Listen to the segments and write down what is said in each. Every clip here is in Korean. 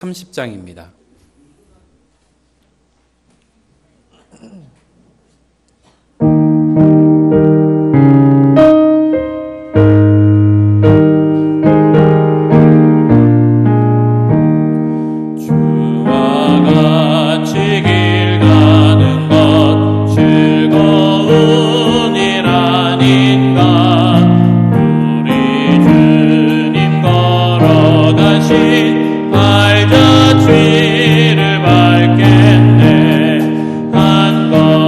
30장입니다. 알자 주의를 밝겠네. 한 것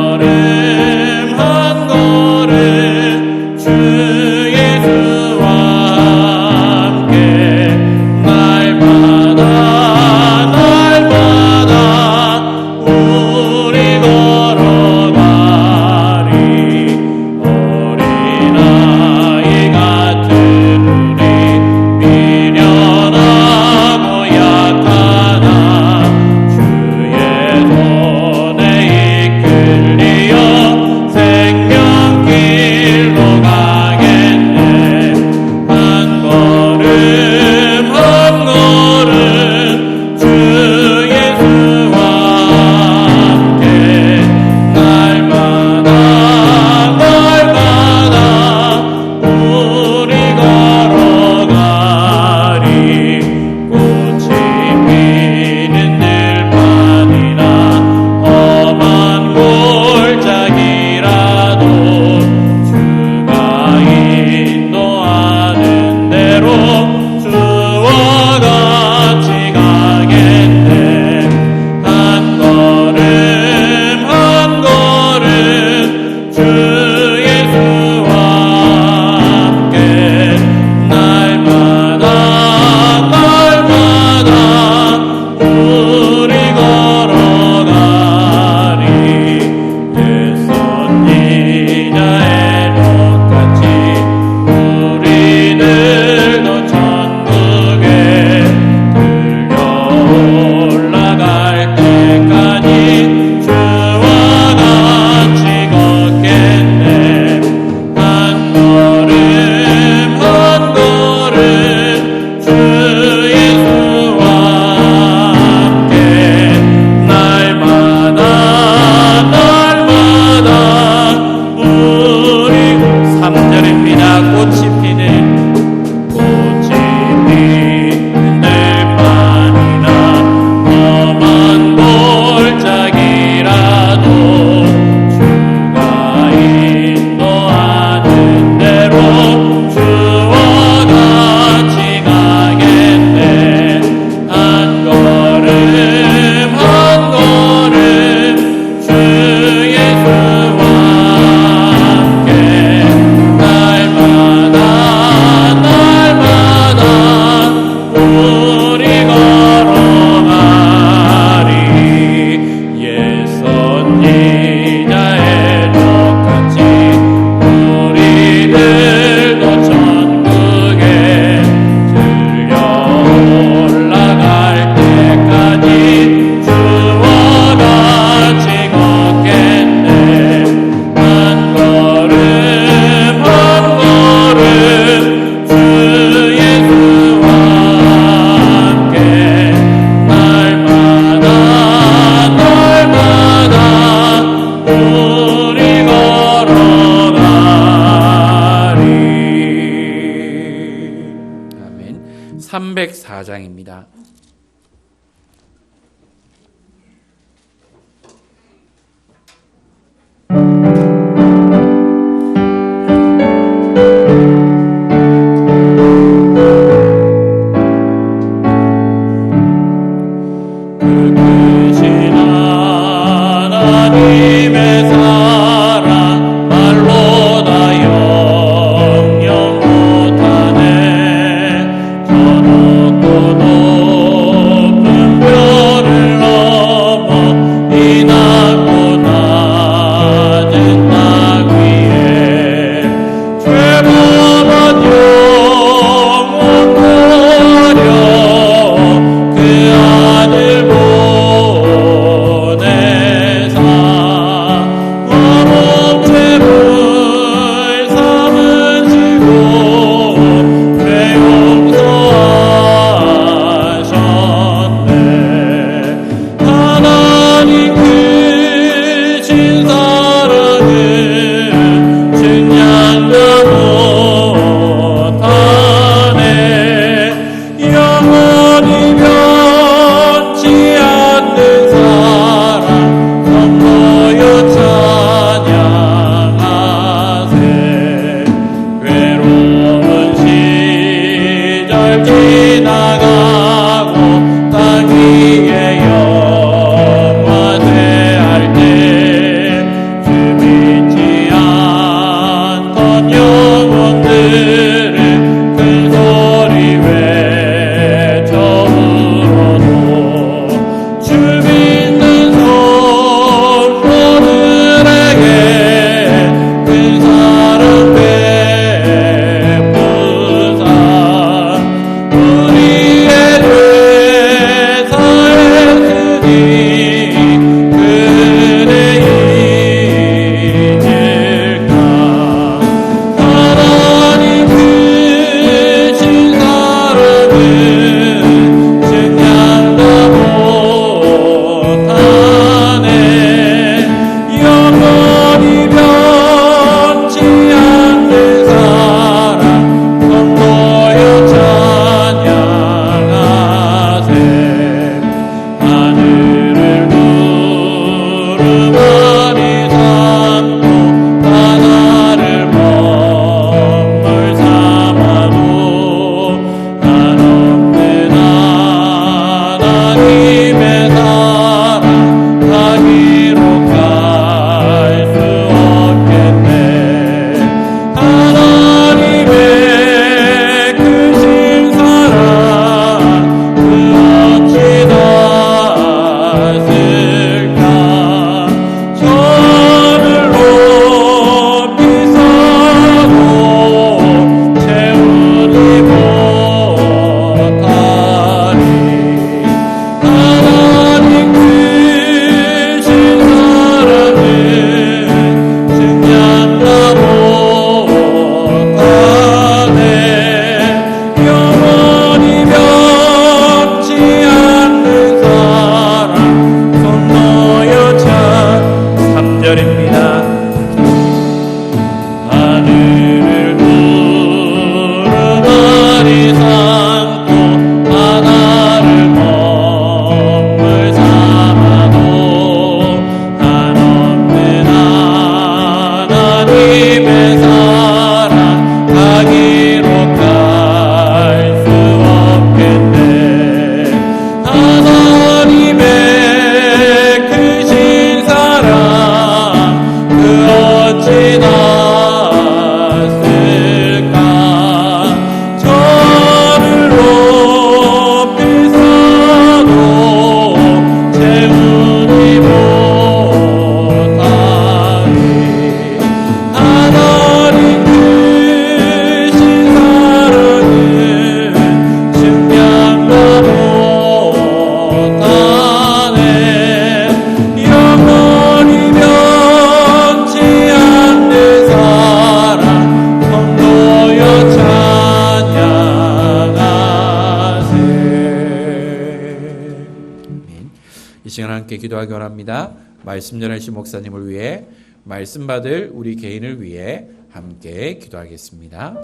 이 시간 함께 기도하기 원합니다. 말씀 전하신 목사님을 위해, 말씀 받을 우리 개인을 위해 함께 기도하겠습니다.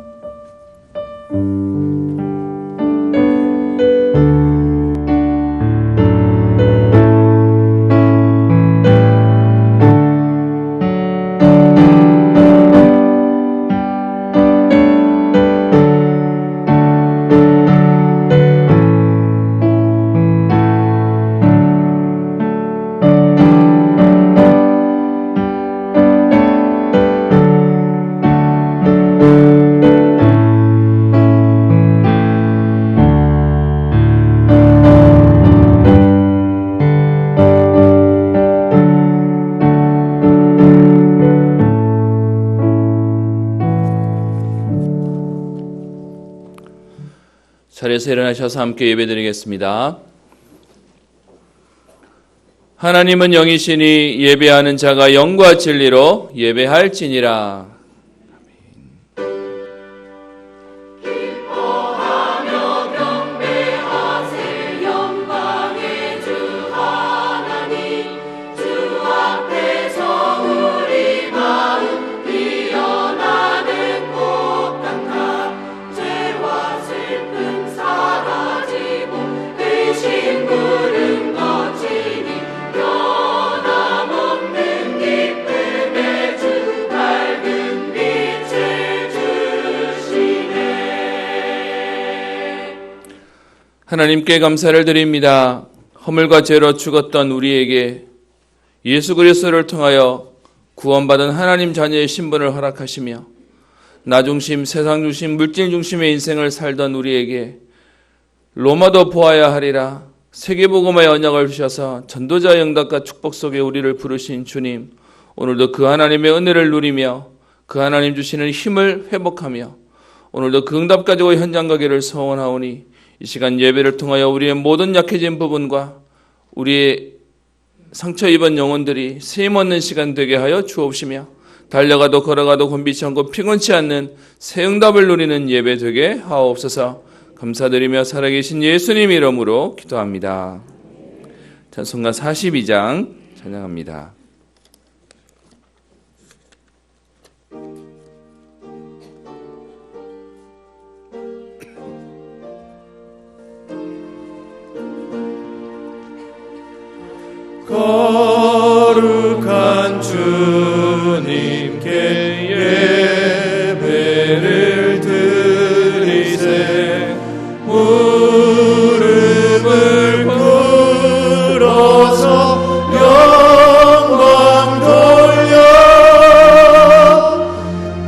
자리에서 일어나셔서 함께 예배드리겠습니다. 하나님은 영이시니 예배하는 자가 영과 진리로 예배할지니라. 하나님께 감사를 드립니다. 허물과 죄로 죽었던 우리에게 예수 그리스도를 통하여 구원받은 하나님 자녀의 신분을 허락하시며 나 중심, 세상 중심, 물질 중심의 인생을 살던 우리에게 로마도 보아야 하리라 세계복음의 언약을 주셔서 전도자의 응답과 축복 속에 우리를 부르신 주님, 오늘도 그 하나님의 은혜를 누리며 그 하나님 주시는 힘을 회복하며 오늘도 그 응답 가지고 현장 가기를 소원하오니 이 시간 예배를 통하여 우리의 모든 약해진 부분과 우리의 상처 입은 영혼들이 쓰임 얻는 시간 되게 하여 주옵시며 달려가도 걸어가도 곤비치 않고 피곤치 않는 새 응답을 누리는 예배 되게 하옵소서. 감사드리며 살아계신 예수님 이름으로 기도합니다. 찬송가 42장 찬양합니다. 거룩한 주님께 예배를 드리세 무릎을 꿇어서 영광 돌려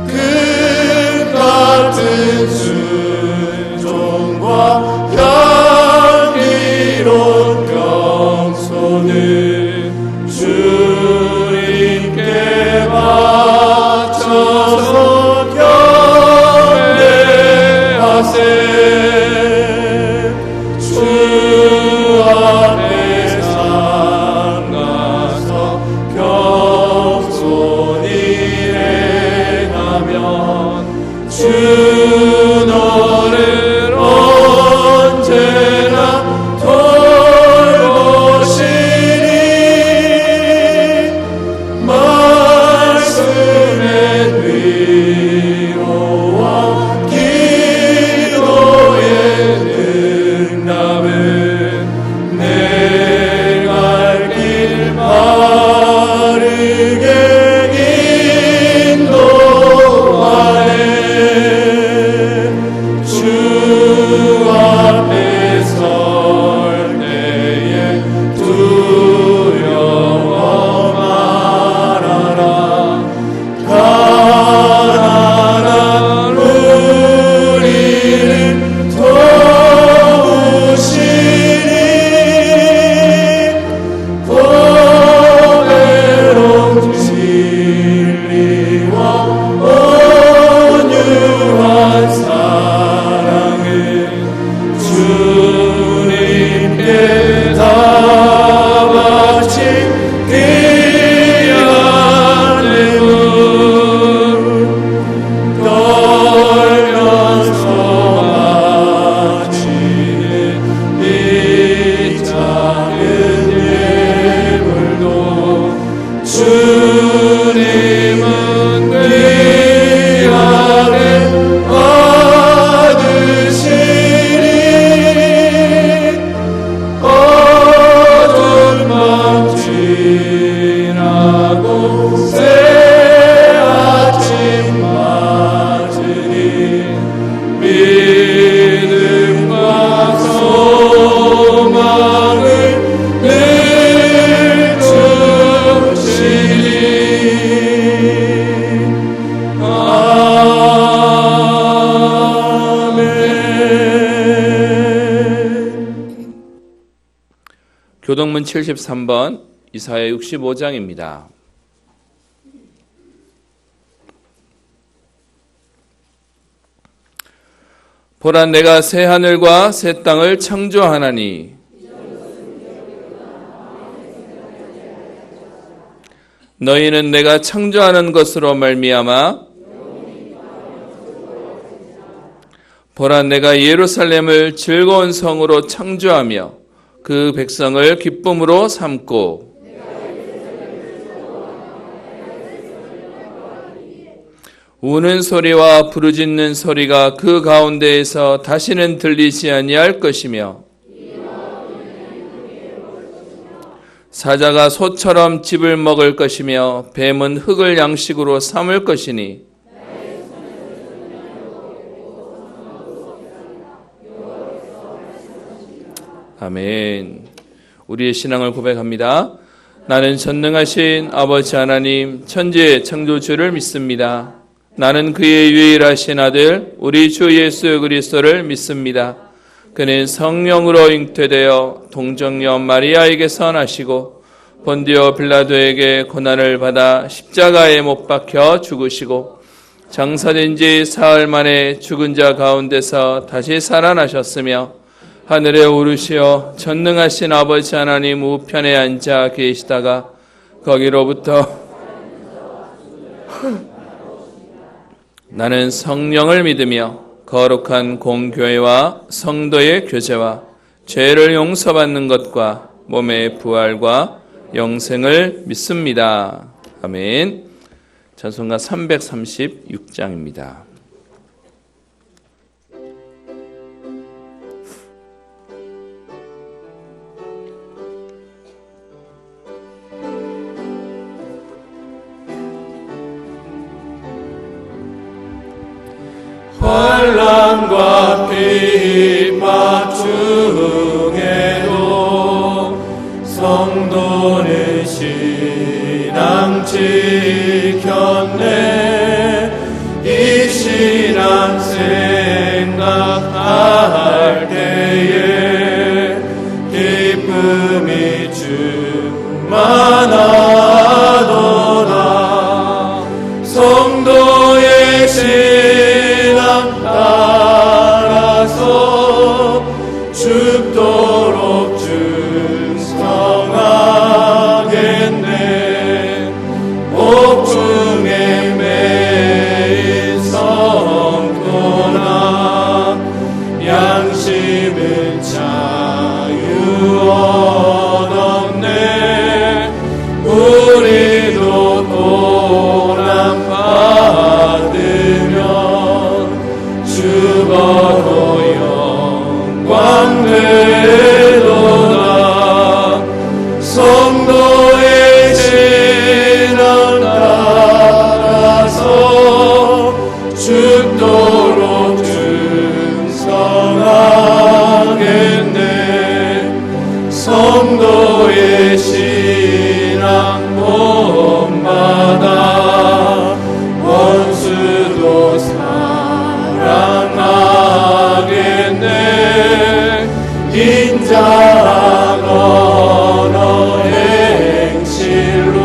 그 같은 순종과 향기로운 겸손을 주님께 교동문 73번, 이사야 65장입니다. 보라, 내가 새 하늘과 새 땅을 창조하나니 너희는 내가 창조하는 것으로 말미암아 보라, 내가 예루살렘을 즐거운 성으로 창조하며 그 백성을 기쁨으로 삼고 우는 소리와 부르짖는 소리가 그 가운데에서 다시는 들리지 아니할 것이며 사자가 소처럼 짚을 먹을 것이며 뱀은 흙을 양식으로 삼을 것이니 아멘. 우리의 신앙을 고백합니다. 나는 전능하신 아버지 하나님 천지의 창조주를 믿습니다. 나는 그의 유일하신 아들 우리 주 예수 그리스도를 믿습니다. 그는 성령으로 잉태되어 동정녀 마리아에게서 나시고 본디오 빌라도에게 고난을 받아 십자가에 못 박혀 죽으시고 장사된 지 사흘 만에 죽은 자 가운데서 다시 살아나셨으며 하늘에 오르시어 전능하신 아버지 하나님 우편에 앉아 계시다가 거기로부터 나는 성령을 믿으며 거룩한 공교회와 성도의 교제와 죄를 용서받는 것과 몸의 부활과 영생을 믿습니다. 아멘. 찬송가 336장입니다. 환난과 핍박 중에도 성도는 신앙 지켰네. 이 신앙 생각할 때에 기쁨이 충만하도다. 성도의 신앙 따라서 죽도록 충성하겠네. 옥중에 매인 성도나 양심은 자유 얻었네. 우리도 고난 받으면 죽어도 영광 되도다. 성도의 신앙 따라서 죽도록 충성하겠네. 성도의 신앙 본받아 원수도 사랑하겠네. 인자한 언어 행실로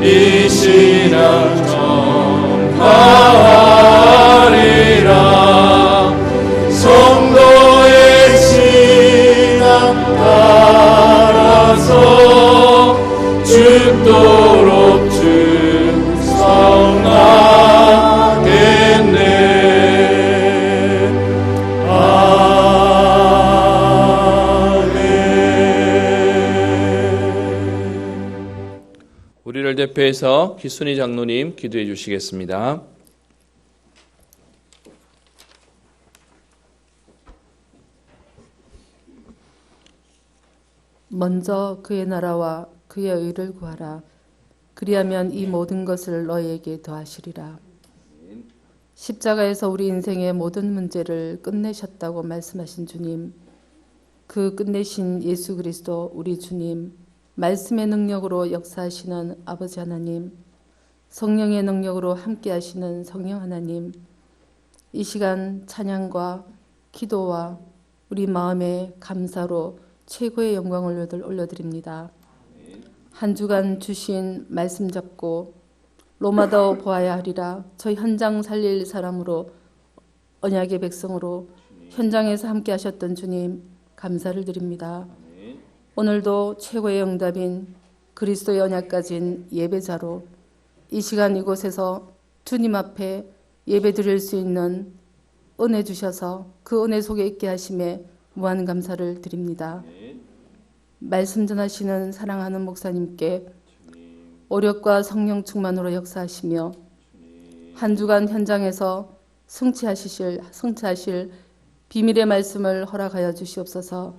이 신앙 전파하리라. 성도의 신앙 따라서 죽도록 충성하겠네. 우리를 대표해서 기순이 장로님 기도해 주시겠습니다. 먼저 그의 나라와 그의 의를 구하라. 그리하면 이 모든 것을 너희에게 더하시리라. 십자가에서 우리 인생의 모든 문제를 끝내셨다고 말씀하신 주님, 그 끝내신 예수 그리스도 우리 주님, 말씀의 능력으로 역사하시는 아버지 하나님, 성령의 능력으로 함께하시는 성령 하나님, 이 시간 찬양과 기도와 우리 마음의 감사로 최고의 영광을 올려드립니다. 한 주간 주신 말씀 잡고 로마더 보아야 하리라. 저 현장 살릴 사람으로 언약의 백성으로 현장에서 함께 하셨던 주님 감사를 드립니다. 오늘도 최고의 응답인 그리스도의 언약 가진 예배자로 이 시간 이곳에서 주님 앞에 예배 드릴 수 있는 은혜 주셔서 그 은혜 속에 있게 하심에 무한 감사를 드립니다. 말씀 전하시는 사랑하는 목사님께 오력과 성령 충만으로 역사하시며 한 주간 현장에서 성취하실 비밀의 말씀을 허락하여 주시옵소서.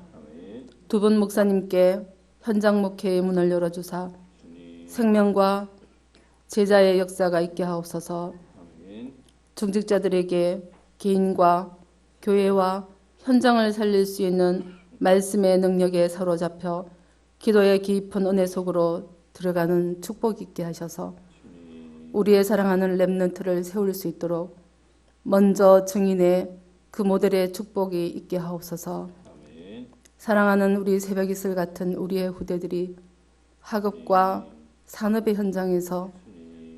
두 분 목사님께 현장 목회의 문을 열어주사 생명과 제자의 역사가 있게 하옵소서. 중직자들에게 개인과 교회와 현장을 살릴 수 있는 말씀의 능력에 사로잡혀 기도의 깊은 은혜 속으로 들어가는 축복 있게 하셔서 우리의 사랑하는 렘넌트를 세울 수 있도록 먼저 증인의 그 모델의 축복이 있게 하옵소서. 사랑하는 우리 새벽 이슬 같은 우리의 후대들이 학업과 산업의 현장에서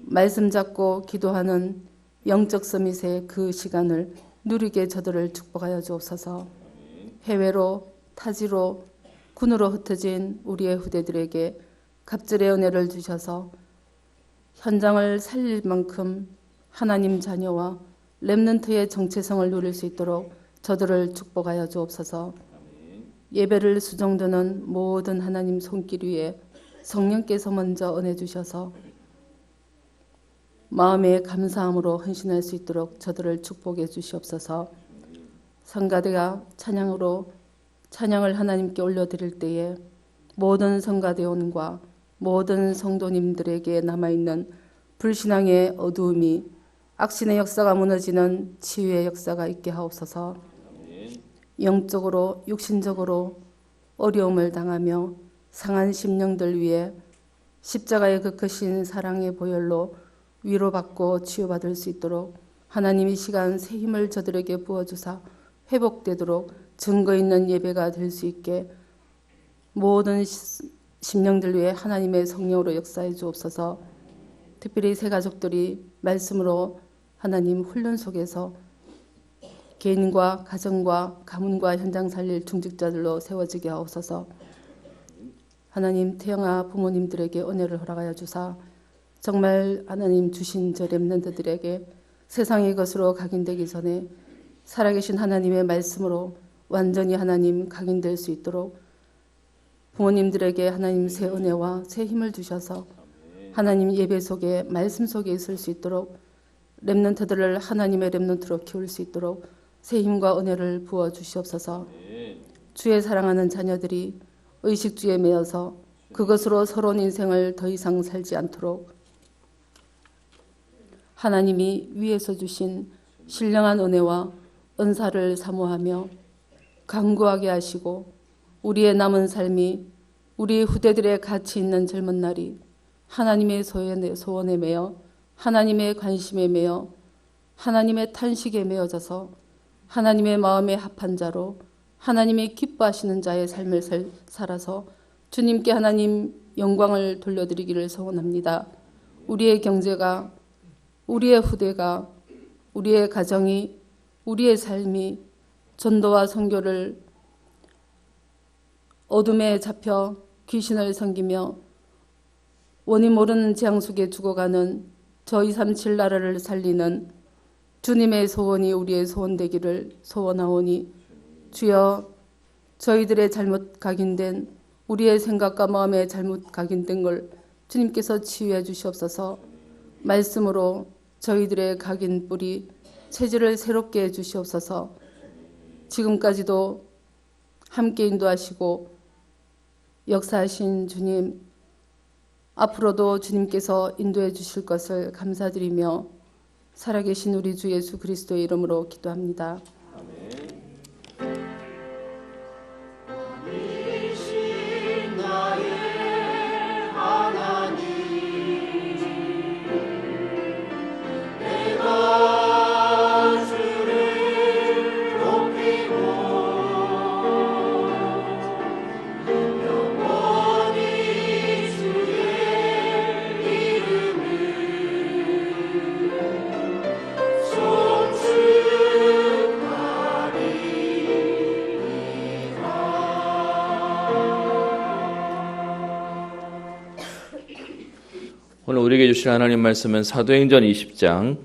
말씀 잡고 기도하는 영적 서밋의 그 시간을 누리게 저들을 축복하여 주옵소서. 해외로 타지로 군으로 흩어진 우리의 후대들에게 갑절의 은혜를 주셔서 현장을 살릴 만큼 하나님 자녀와 렘넌트의 정체성을 누릴 수 있도록 저들을 축복하여 주옵소서. 예배를 수종드는 모든 하나님 손길 위에 성령께서 먼저 은혜 주셔서 마음의 감사함으로 헌신할 수 있도록 저들을 축복해 주시옵소서. 성가대가 찬양을 하나님께 올려드릴 때에 모든 성가대원과 모든 성도님들에게 남아있는 불신앙의 어두움이 악신의 역사가 무너지는 치유의 역사가 있게 하옵소서. 영적으로 육신적으로 어려움을 당하며 상한 심령들 위해 십자가의 그 크신 사랑의 보혈로 위로받고 치유받을 수 있도록 하나님 이 시간 새 힘을 저들에게 부어주사 회복되도록 증거 있는 예배가 될 수 있게 모든 심령들 위해 하나님의 성령으로 역사해 주옵소서. 특별히 새 가족들이 말씀으로 하나님 훈련 속에서 개인과 가정과 가문과 현장 살릴 중직자들로 세워지게 하옵소서. 하나님 태영아 부모님들에게 은혜를 허락하여 주사 정말 하나님 주신 저 렘넌트들에게 세상의 것으로 각인되기 전에 살아계신 하나님의 말씀으로 완전히 하나님 각인될 수 있도록 부모님들에게 하나님 새 은혜와 새 힘을 주셔서 하나님 예배 속에 말씀 속에 있을 수 있도록 렘넌트들을 하나님의 렘넌트로 키울 수 있도록 새 힘과 은혜를 부어 주시옵소서. 주의 사랑하는 자녀들이 의식주에 매여서 그것으로 서러운 인생을 더 이상 살지 않도록 하나님이 위에서 주신 신령한 은혜와 은사를 사모하며 강구하게 하시고 우리의 남은 삶이 우리 후대들의 가치 있는 젊은 날이 하나님의 소원에 매여 하나님의 관심에 매여 하나님의 탄식에 매어져서 하나님의 마음에 합한 자로 하나님이 기뻐하시는 자의 삶을 살아서 주님께 하나님 영광을 돌려드리기를 소원합니다. 우리의 경제가 우리의 후대가 우리의 가정이 우리의 삶이 전도와 선교를 어둠에 잡혀 귀신을 섬기며 원인 모르는 재앙 속에 죽어가는 저 237 나라를 살리는 주님의 소원이 우리의 소원 되기를 소원하오니 주여 저희들의 잘못 각인된 우리의 생각과 마음에 잘못 각인된 걸 주님께서 치유해 주시옵소서. 말씀으로 저희들의 각인 뿌리 체질을 새롭게 해 주시옵소서. 지금까지도 함께 인도하시고 역사하신 주님, 앞으로도 주님께서 인도해 주실 것을 감사드리며 살아계신 우리 주 예수 그리스도의 이름으로 기도합니다. 오늘 우리에게 주실 하나님 말씀은 사도행전 20장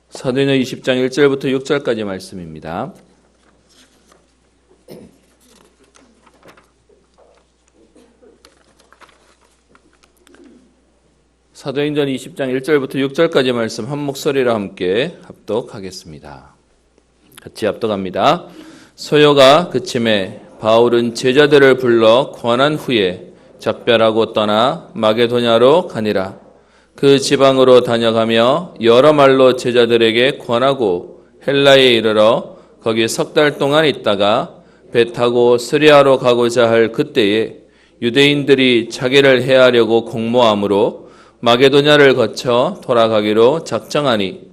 1절부터 6절까지 말씀입니다. 사도행전 20장 1절부터 6절까지 말씀 한 목소리로 함께 합독하겠습니다. 같이 합독합니다. 소요가 그침에 바울은 제자들을 불러 권한 후에 작별하고 떠나 마게도냐로 가니라. 그 지방으로 다녀가며 여러 말로 제자들에게 권하고 헬라에 이르러 거기 석 달 동안 있다가 배 타고 스리아로 가고자 할 그때에 유대인들이 자기를 해하려고 공모함으로 마게도냐를 거쳐 돌아가기로 작정하니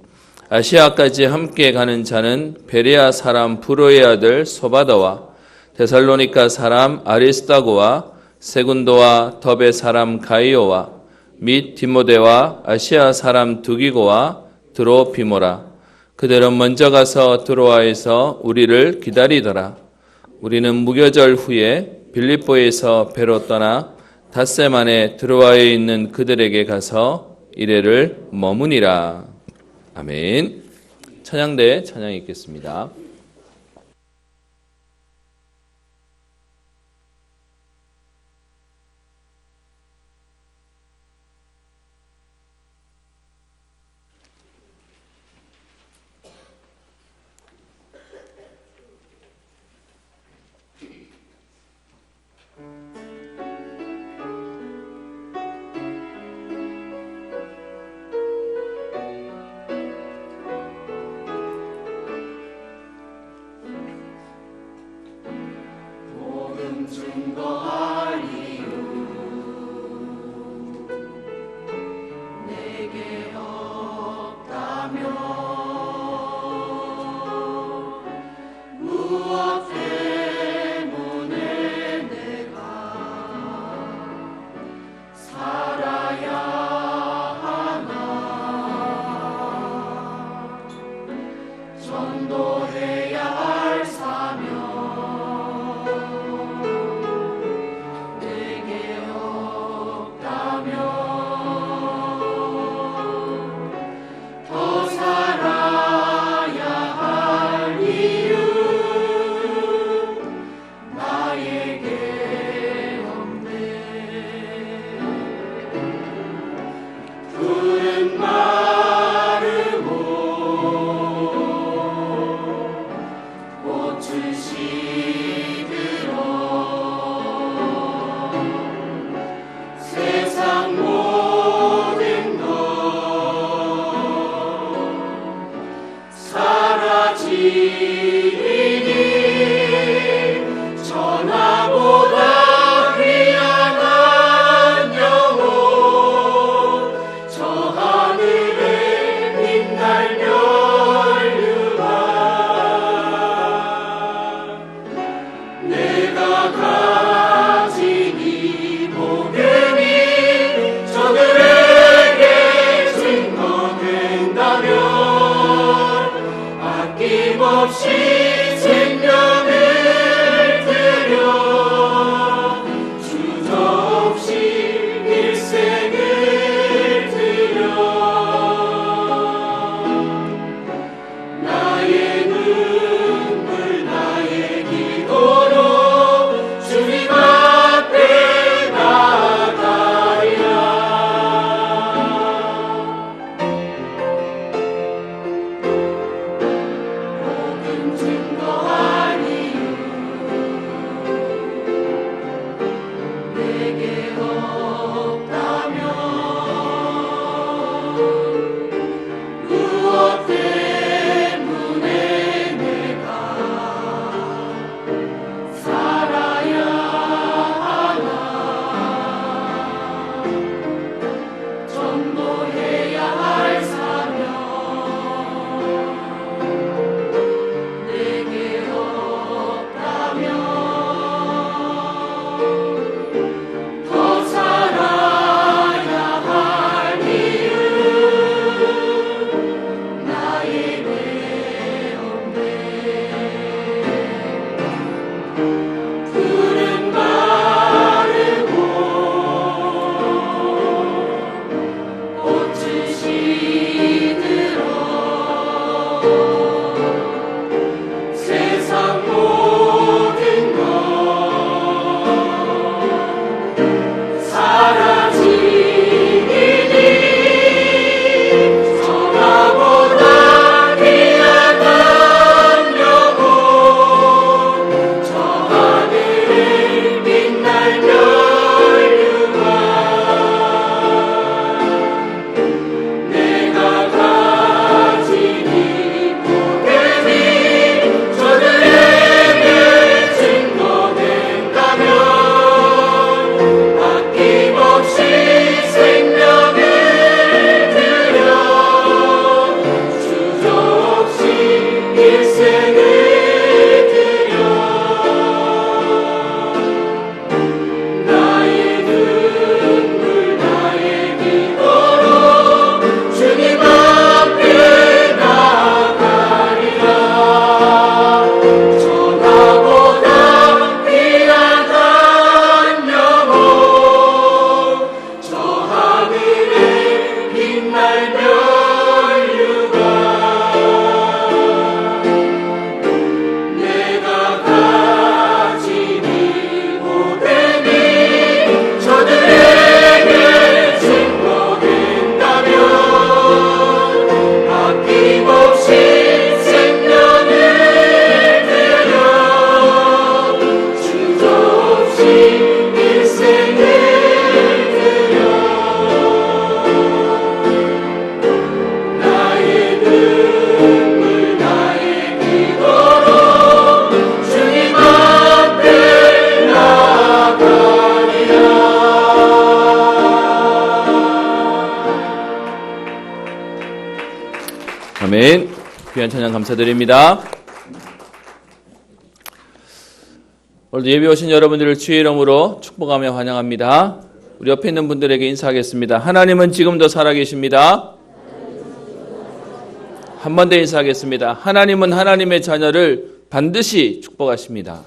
아시아까지 함께 가는 자는 베레아 사람 브로의 아들 소바더와 데살로니가 사람 아리스다고와 세군도와 더베 사람 가이오와 및 디모데와 아시아 사람 두기고와 드로피모라. 그들은 먼저 가서 드로아에서 우리를 기다리더라. 우리는 무교절 후에 빌립보에서 배로 떠나 닷새 만에 드로아에 있는 그들에게 가서 이래를 머무니라. 아멘. 찬양대 찬양 읽겠습니다. 아멘. 귀한 찬양 감사드립니다. 오늘도 예배 오신 여러분들을 주의 이름으로 축복하며 환영합니다. 우리 옆에 있는 분들에게 인사하겠습니다. 하나님은 지금도 살아계십니다. 한 번 더 인사하겠습니다. 하나님은 하나님의 자녀를 반드시 축복하십니다.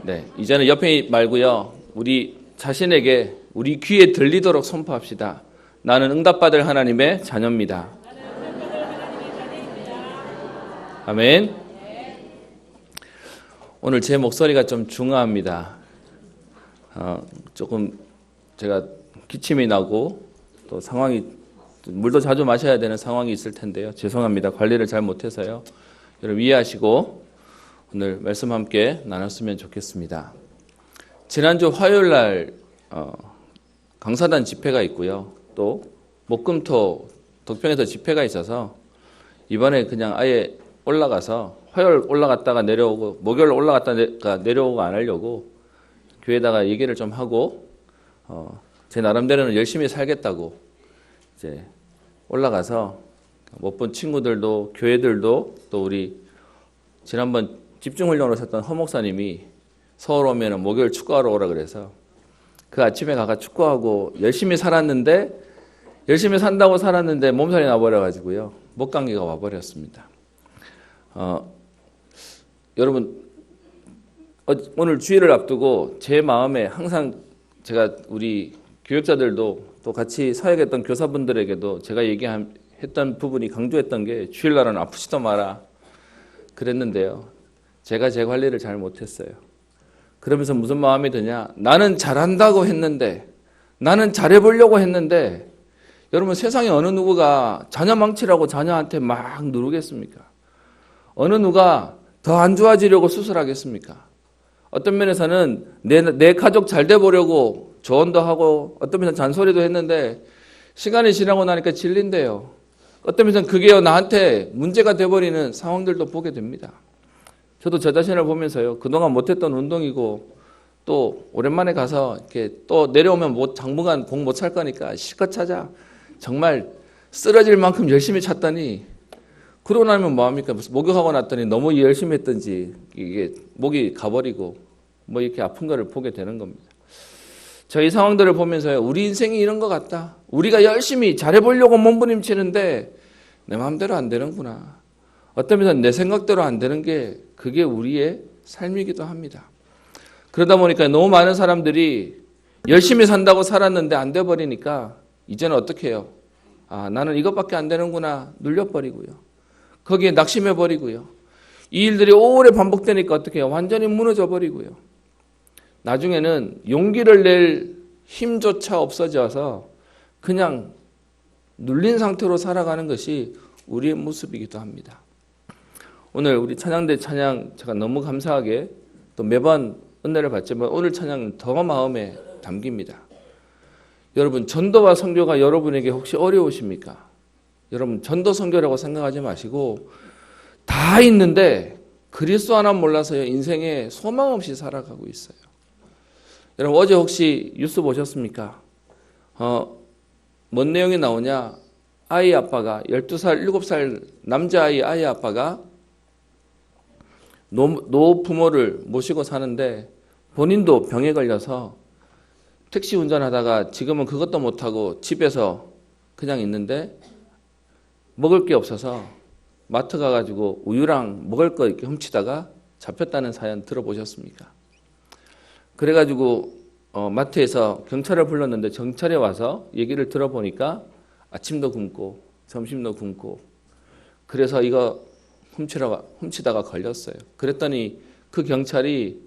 네, 이제는 옆에 말고요. 우리 자신에게 우리 귀에 들리도록 선포합시다. 나는 응답받을 하나님의 자녀입니다. 아멘. 오늘 제 목소리가 좀 중후합니다. 조금 제가 기침이 나고 또 상황이 물도 자주 마셔야 되는 상황이 있을 텐데요. 죄송합니다. 관리를 잘 못해서요. 여러분 이해하시고 오늘 말씀 함께 나눴으면 좋겠습니다. 지난주 화요일 날 강사단 집회가 있고요. 또 목금토 덕평에서 집회가 있어서 이번에 그냥 아예 올라가서 화요일 올라갔다가 내려오고 목요일 올라갔다가 내려오고 안 하려고 교회에다가 얘기를 좀 하고 제 나름대로는 열심히 살겠다고 이제 올라가서 못 본 친구들도 교회들도 또 우리 지난번 집중훈련을 하셨던 허 목사님이 서울 오면은 목요일 축구하러 오라 그래서 그 아침에 가서 축구하고 열심히 살았는데 열심히 산다고 살았는데 몸살이 나버려가지고요. 목감기가 와버렸습니다. 여러분 오늘 주일을 앞두고 제 마음에 항상 제가 우리 교육자들도 또 같이 사역했던 교사분들에게도 제가 얘기했던 부분이 강조했던 게 주일날은 아프지도 마라 그랬는데요. 제가 제 관리를 잘 못했어요. 그러면서 무슨 마음이 드냐? 나는 잘한다고 했는데 나는 잘해보려고 했는데 여러분 세상에 어느 누구가 자녀 망치라고 자녀한테 막 누르겠습니까? 어느 누가 더 안 좋아지려고 수술하겠습니까? 어떤 면에서는 내 가족 잘 돼 보려고 조언도 하고 어떤 면에서는 잔소리도 했는데 시간이 지나고 나니까 질린대요. 어떤 면에서는 그게 나한테 문제가 돼버리는 상황들도 보게 됩니다. 저도 저 자신을 보면서요. 그동안 못했던 운동이고 또 오랜만에 가서 이렇게 또 내려오면 당분간 공 못 찰 거니까 실컷 찾아. 정말 쓰러질 만큼 열심히 찾더니 그러고 나면 뭐합니까? 목욕하고 났더니 너무 열심히 했던지 이게 목이 가버리고 뭐 이렇게 아픈 거를 보게 되는 겁니다. 저희 상황들을 보면서요. 우리 인생이 이런 것 같다. 우리가 열심히 잘해보려고 몸부림치는데 내 마음대로 안 되는구나. 어떤 면에서 내 생각대로 안 되는 게 그게 우리의 삶이기도 합니다. 그러다 보니까 너무 많은 사람들이 열심히 산다고 살았는데 안 돼버리니까 이제는 어떻게 해요? 나는 이것밖에 안 되는구나 눌려버리고요. 거기에 낙심해버리고요. 이 일들이 오래 반복되니까 어떻게 해요? 완전히 무너져버리고요. 나중에는 용기를 낼 힘조차 없어져서 그냥 눌린 상태로 살아가는 것이 우리의 모습이기도 합니다. 오늘 우리 찬양대 찬양 제가 너무 감사하게 또 매번 은혜를 받지만 오늘 찬양은 더 마음에 담깁니다. 여러분 전도와 선교가 여러분에게 혹시 어려우십니까? 여러분 전도 선교라고 생각하지 마시고 다 있는데 그리스도 하나 몰라서요 인생에 소망 없이 살아가고 있어요. 여러분 어제 혹시 뉴스 보셨습니까? 뭔 내용이 나오냐? 아이 아빠가 12살, 7살 남자아이 아이 아빠가 노부모를 모시고 사는데 본인도 병에 걸려서 택시 운전하다가 지금은 그것도 못하고 집에서 그냥 있는데 먹을 게 없어서 마트 가가지고 우유랑 먹을 거 이렇게 훔치다가 잡혔다는 사연 들어보셨습니까? 그래가지고 마트에서 경찰을 불렀는데 경찰에 와서 얘기를 들어보니까 아침도 굶고 점심도 굶고 그래서 이거 훔치다가 걸렸어요. 그랬더니 그 경찰이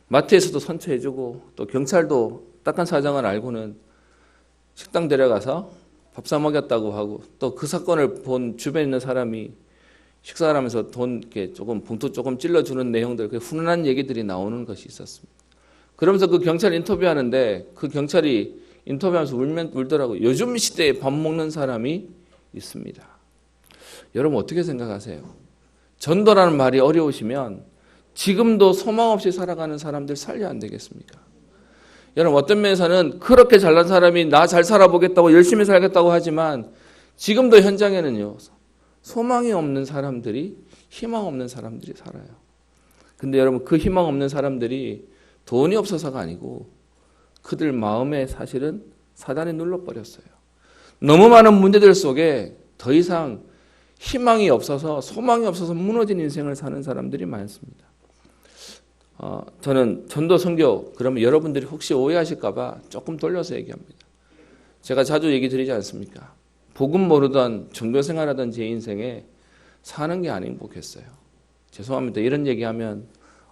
마트에서도 선처해주고 또 경찰도 딱한 사정을 알고는 식당 데려가서 밥 사 먹였다고 하고 또 그 사건을 본 주변에 있는 사람이 식사를 하면서 돈 이렇게 조금 봉투 조금 찔러주는 내용들, 그 훈훈한 얘기들이 나오는 것이 있었습니다. 그러면서 그 경찰 인터뷰하는데 그 경찰이 인터뷰하면서 울더라고요. 요즘 시대에 밥 먹는 사람이 있습니다. 여러분 어떻게 생각하세요? 전도라는 말이 어려우시면 지금도 소망 없이 살아가는 사람들 살려 안 되겠습니까? 여러분 어떤 면에서는 그렇게 잘난 사람이 나 잘 살아보겠다고 열심히 살겠다고 하지만 지금도 현장에는요 소망이 없는 사람들이, 희망 없는 사람들이 살아요. 근데 여러분 그 희망 없는 사람들이 돈이 없어서가 아니고 그들 마음에 사실은 사단이 눌러버렸어요. 너무 많은 문제들 속에 더 이상 희망이 없어서, 소망이 없어서 무너진 인생을 사는 사람들이 많습니다. 저는 전도 선교, 그러면 여러분들이 혹시 오해하실까 봐 조금 돌려서 얘기합니다. 제가 자주 얘기 드리지 않습니까? 복음 모르던 종교 생활하던 제 인생에 사는 게 안 행복했어요. 죄송합니다. 이런 얘기하면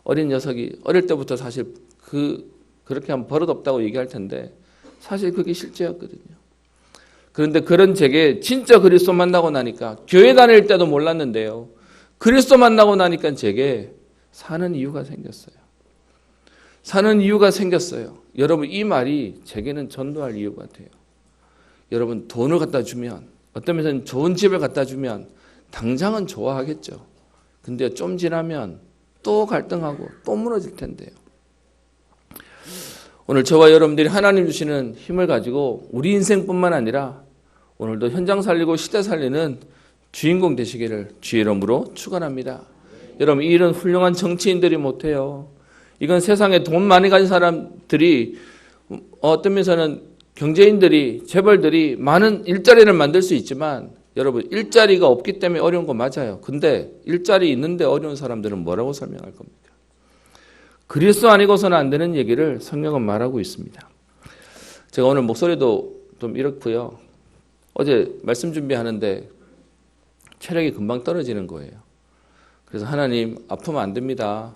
어린 녀석이 어릴 때부터 사실 그렇게 하면 버릇없다고 얘기할 텐데 사실 그게 실제였거든요. 그런데 그런 제게 진짜 그리스도 만나고 나니까, 교회 다닐 때도 몰랐는데요, 그리스도 만나고 나니까 제게 사는 이유가 생겼어요. 사는 이유가 생겼어요. 여러분 이 말이 제게는 전도할 이유 같아요. 여러분 돈을 갖다 주면, 어떤 면에서는 좋은 집을 갖다 주면 당장은 좋아하겠죠. 근데 좀 지나면 또 갈등하고 또 무너질 텐데요. 오늘 저와 여러분들이 하나님 주시는 힘을 가지고 우리 인생뿐만 아니라 오늘도 현장 살리고 시대 살리는 주인공 되시기를 주의 이름으로 축원합니다. 여러분 이 일은 훌륭한 정치인들이 못해요. 이건 세상에 돈 많이 가진 사람들이, 어떤 면에서는 경제인들이, 재벌들이 많은 일자리를 만들 수 있지만 여러분 일자리가 없기 때문에 어려운 거 맞아요. 근데 일자리 있는데 어려운 사람들은 뭐라고 설명할 겁니까? 그리스도 아니고서는 안 되는 얘기를 성경은 말하고 있습니다. 제가 오늘 목소리도 좀 이렇고요. 어제 말씀 준비하는데 체력이 금방 떨어지는 거예요. 그래서 하나님 아프면 안 됩니다.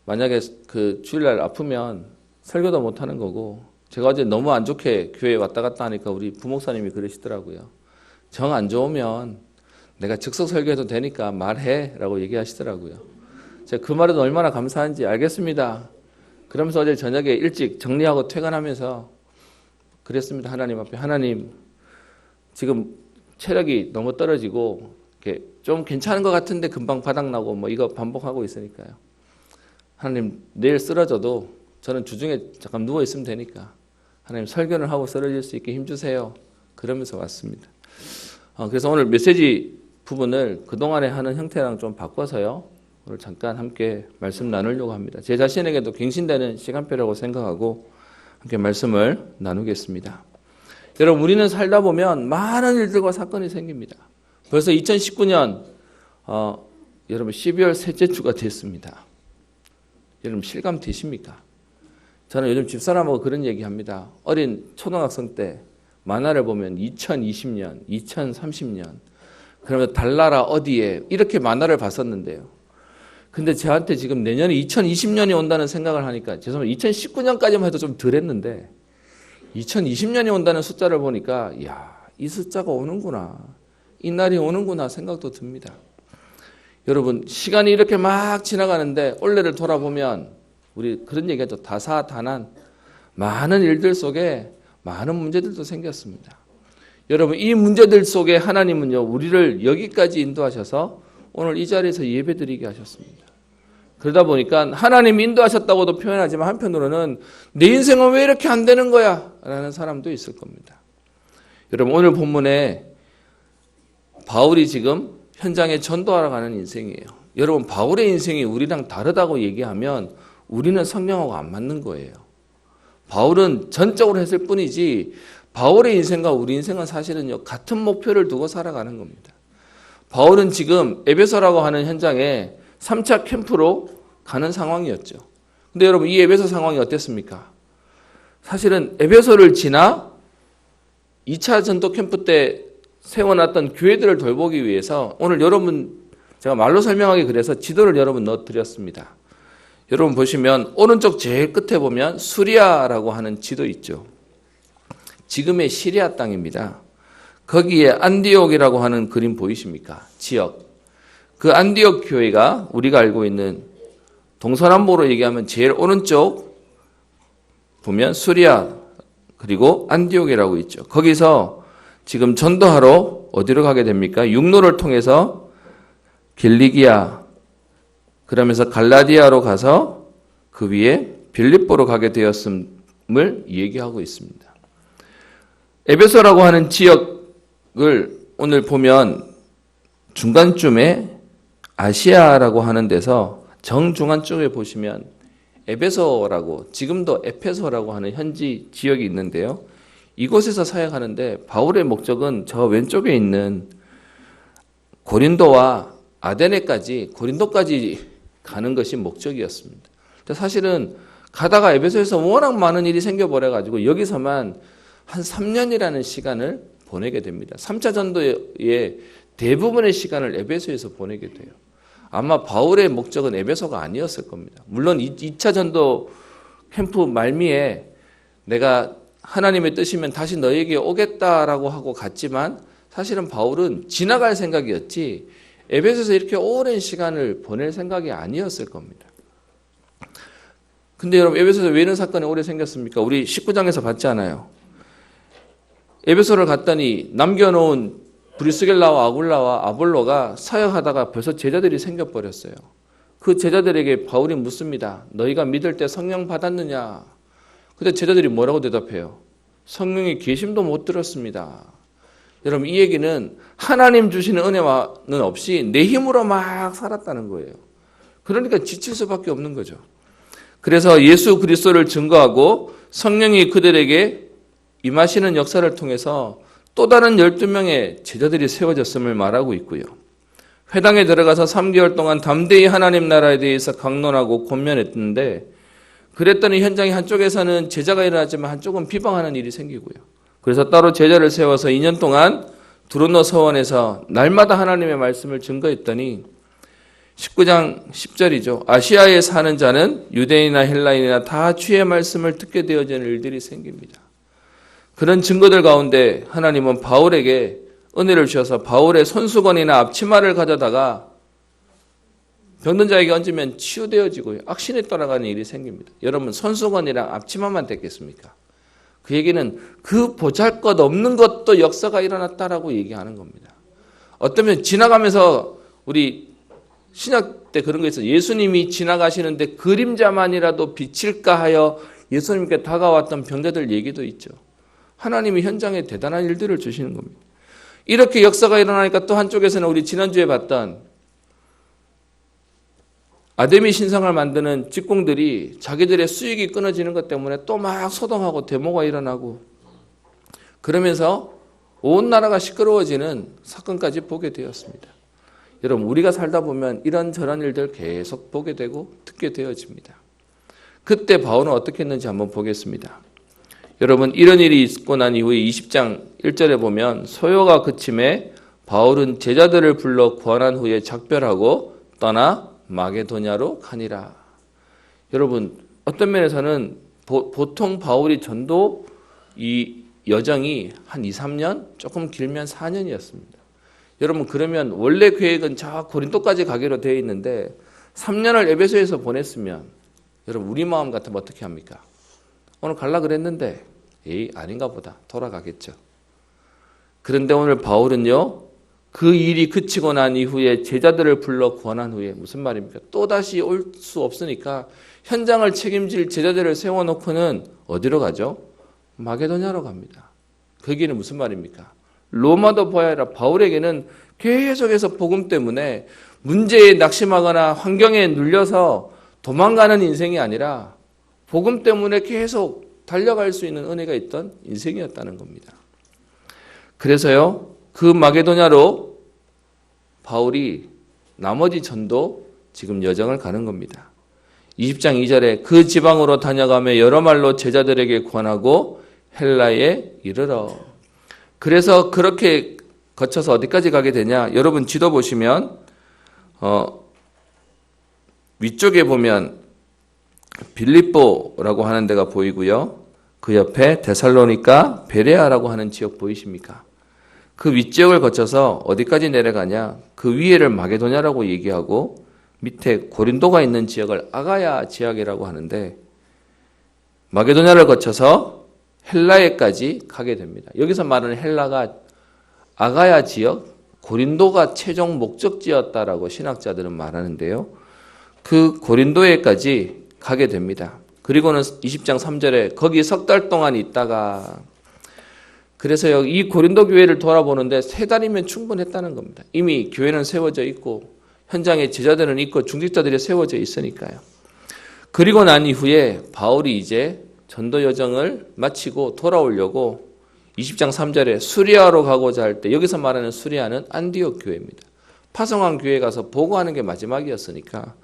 만약에 그 주일날 아프면 설교도 못 하는 거고, 제가 어제 너무 안 좋게 교회에 왔다 갔다 하니까 우리 부목사님이 그러시더라고요. 정 안 좋으면 내가 즉석 설교해도 되니까 말해 라고 얘기하시더라고요. 제가 그 말에도 얼마나 감사한지 알겠습니다. 그러면서 어제 저녁에 일찍 정리하고 퇴근하면서 그랬습니다. 하나님 앞에, 하나님 지금 체력이 너무 떨어지고 이렇게 좀 괜찮은 것 같은데 금방 바닥나고 뭐 이거 반복하고 있으니까요. 하나님 내일 쓰러져도 저는 주중에 잠깐 누워있으면 되니까 하나님 설교를 하고 쓰러질 수 있게 힘주세요. 그러면서 왔습니다. 그래서 오늘 메시지 부분을 그동안에 하는 형태랑 좀 바꿔서요, 오늘 잠깐 함께 말씀 나누려고 합니다. 제 자신에게도 갱신되는 시간표라고 생각하고 함께 말씀을 나누겠습니다. 여러분 우리는 살다 보면 많은 일들과 사건이 생깁니다. 벌써 2019년 여러분 12월 셋째 주가 됐습니다. 여러분 실감 되십니까? 저는 요즘 집사람하고 그런 얘기합니다. 어린 초등학생 때 만화를 보면 2020년, 2030년 그러면 달나라 어디에 이렇게 만화를 봤었는데요. 근데 저한테 지금 내년에 2020년이 온다는 생각을 하니까, 죄송합니다, 2019년까지만 해도 좀 덜 했는데 2020년이 온다는 숫자를 보니까 이야, 이 숫자가 오는구나, 이 날이 오는구나 생각도 듭니다. 여러분 시간이 이렇게 막 지나가는데 올해를 돌아보면 우리 그런 얘기하죠. 다사다난, 많은 일들 속에 많은 문제들도 생겼습니다. 여러분 이 문제들 속에 하나님은요 우리를 여기까지 인도하셔서 오늘 이 자리에서 예배드리게 하셨습니다. 그러다 보니까 하나님이 인도하셨다고도 표현하지만 한편으로는 내 인생은 왜 이렇게 안 되는 거야? 라는 사람도 있을 겁니다. 여러분 오늘 본문에 바울이 지금 현장에 전도하러 가는 인생이에요. 여러분 바울의 인생이 우리랑 다르다고 얘기하면 우리는 성경하고 안 맞는 거예요. 바울은 전적으로 했을 뿐이지 바울의 인생과 우리 인생은 사실은요 같은 목표를 두고 살아가는 겁니다. 바울은 지금 에베소라고 하는 현장에 3차 캠프로 가는 상황이었죠. 근데 여러분 이 에베소 상황이 어땠습니까? 사실은 에베소를 지나 2차 전도 캠프 때 세워놨던 교회들을 돌보기 위해서 오늘 여러분 제가 말로 설명하기 그래서 지도를 여러분 넣어드렸습니다. 여러분 보시면 오른쪽 제일 끝에 보면 수리아라고 하는 지도 있죠. 지금의 시리아 땅입니다. 거기에 안디옥이라고 하는 그림 보이십니까? 지역. 그 안디옥 교회가 우리가 알고 있는 동서남북으로 얘기하면 제일 오른쪽 보면 수리아 그리고 안디옥이라고 있죠. 거기서 지금 전도하러 어디로 가게 됩니까? 육로를 통해서 길리기아 그러면서 갈라디아로 가서 그 위에 빌립보로 가게 되었음을 얘기하고 있습니다. 에베소라고 하는 지역을 오늘 보면 중간쯤에 아시아라고 하는 데서 정중앙 쪽에 보시면 에베소라고 지금도 에페소라고 하는 현지 지역이 있는데요. 이곳에서 사역하는데 바울의 목적은 저 왼쪽에 있는 고린도와 아데네까지 고린도까지 가는 것이 목적이었습니다. 근데 사실은 가다가 에베소에서 워낙 많은 일이 생겨버려가지고 여기서만 한 3년이라는 시간을 보내게 됩니다. 3차 전도의 대부분의 시간을 에베소에서 보내게 돼요. 아마 바울의 목적은 에베소가 아니었을 겁니다. 물론 2차 전도 캠프 말미에 내가 하나님의 뜻이면 다시 너에게 오겠다라고 하고 갔지만 사실은 바울은 지나갈 생각이었지 에베소에서 이렇게 오랜 시간을 보낼 생각이 아니었을 겁니다. 근데 여러분 에베소에서 왜 이런 사건이 오래 생겼습니까? 우리 19장에서 봤지 않아요? 에베소를 갔더니 남겨놓은 브리스겔라와 아굴라와 아볼로가 사역하다가 벌써 제자들이 생겨버렸어요. 그 제자들에게 바울이 묻습니다. 너희가 믿을 때 성령 받았느냐? 근데 제자들이 뭐라고 대답해요? 성령의 계심도 못 들었습니다. 여러분 이 얘기는 하나님 주시는 은혜와는 없이 내 힘으로 막 살았다는 거예요. 그러니까 지칠 수밖에 없는 거죠. 그래서 예수 그리스도를 증거하고 성령이 그들에게 임하시는 역사를 통해서 또 다른 12명의 제자들이 세워졌음을 말하고 있고요. 회당에 들어가서 3개월 동안 담대히 하나님 나라에 대해서 강론하고 권면했는데 그랬더니 현장의 한쪽에서는 제자가 일어났지만 한쪽은 비방하는 일이 생기고요. 그래서 따로 제자를 세워서 2년 동안 두로노 서원에서 날마다 하나님의 말씀을 증거했더니 19장 10절이죠. 아시아에 사는 자는 유대인이나 헬라인이나 다 주의 말씀을 듣게 되어지는 일들이 생깁니다. 그런 증거들 가운데 하나님은 바울에게 은혜를 주셔서 바울의 손수건이나 앞치마를 가져다가 병든 자에게 얹으면 치유되어지고요. 악신이 떠나가는 일이 생깁니다. 여러분 손수건이랑 앞치마만 됐겠습니까? 그 얘기는 그 보잘것없는 것도 역사가 일어났다라고 얘기하는 겁니다. 어쩌면 지나가면서 우리 신약 때 그런 거 있어요. 예수님이 지나가시는데 그림자만이라도 비칠까 하여 예수님께 다가왔던 병자들 얘기도 있죠. 하나님이 현장에 대단한 일들을 주시는 겁니다. 이렇게 역사가 일어나니까 또 한쪽에서는 우리 지난주에 봤던 아데미 신상을 만드는 직공들이 자기들의 수익이 끊어지는 것 때문에 또 막 소동하고 데모가 일어나고 그러면서 온 나라가 시끄러워지는 사건까지 보게 되었습니다. 여러분 우리가 살다 보면 이런저런 일들 계속 보게 되고 듣게 되어집니다. 그때 바울은 어떻게 했는지 한번 보겠습니다. 여러분 이런 일이 있고 난 이후에 20장 1절에 보면 소요가 그침에 바울은 제자들을 불러 구원한 후에 작별하고 떠나 마게도냐로 가니라. 여러분 어떤 면에서는 보통 바울이 전도 이 여정이 한 2, 3년 조금 길면 4년이었습니다. 여러분 그러면 원래 계획은 저 고린도까지 가기로 되어 있는데 3년을 에베소에서 보냈으면 여러분 우리 마음 같으면 어떻게 합니까? 오늘 갈라 그랬는데 아닌가 보다 돌아가겠죠. 그런데 오늘 바울은요 그 일이 그치고 난 이후에 제자들을 불러 구원한 후에 무슨 말입니까? 또다시 올 수 없으니까 현장을 책임질 제자들을 세워놓고는 어디로 가죠? 마게도냐로 갑니다. 거기는 무슨 말입니까? 로마도 보아야 하라. 바울에게는 계속해서 복음 때문에 문제에 낙심하거나 환경에 눌려서 도망가는 인생이 아니라 복음 때문에 계속 달려갈 수 있는 은혜가 있던 인생이었다는 겁니다. 그래서요 그 마게도냐로 바울이 나머지 전도 지금 여정을 가는 겁니다. 20장 2절에 그 지방으로 다녀가며 여러 말로 제자들에게 권하고 헬라에 이르러. 그래서 그렇게 거쳐서 어디까지 가게 되냐? 여러분 지도 보시면 위쪽에 보면 빌립보라고 하는 데가 보이고요. 그 옆에 데살로니가 베레아라고 하는 지역 보이십니까? 그 윗지역을 거쳐서 어디까지 내려가냐? 그 위에를 마게도냐라고 얘기하고 밑에 고린도가 있는 지역을 아가야 지역이라고 하는데 마게도냐를 거쳐서 헬라에까지 가게 됩니다. 여기서 말하는 헬라가 아가야 지역, 고린도가 최종 목적지였다라고 신학자들은 말하는데요. 그 고린도에까지 가게 됩니다. 그리고는 20장 3절에 거기 석 달 동안 있다가 그래서 이 고린도 교회를 돌아보는데 3달이면 충분했다는 겁니다. 이미 교회는 세워져 있고 현장에 제자들은 있고 중직자들이 세워져 있으니까요. 그리고 난 이후에 바울이 이제 전도 여정을 마치고 돌아오려고 20장 3절에 수리아로 가고자 할 때 여기서 말하는 수리아는 안디옥 교회입니다. 파송한 교회에 가서 보고하는 게 마지막이었으니까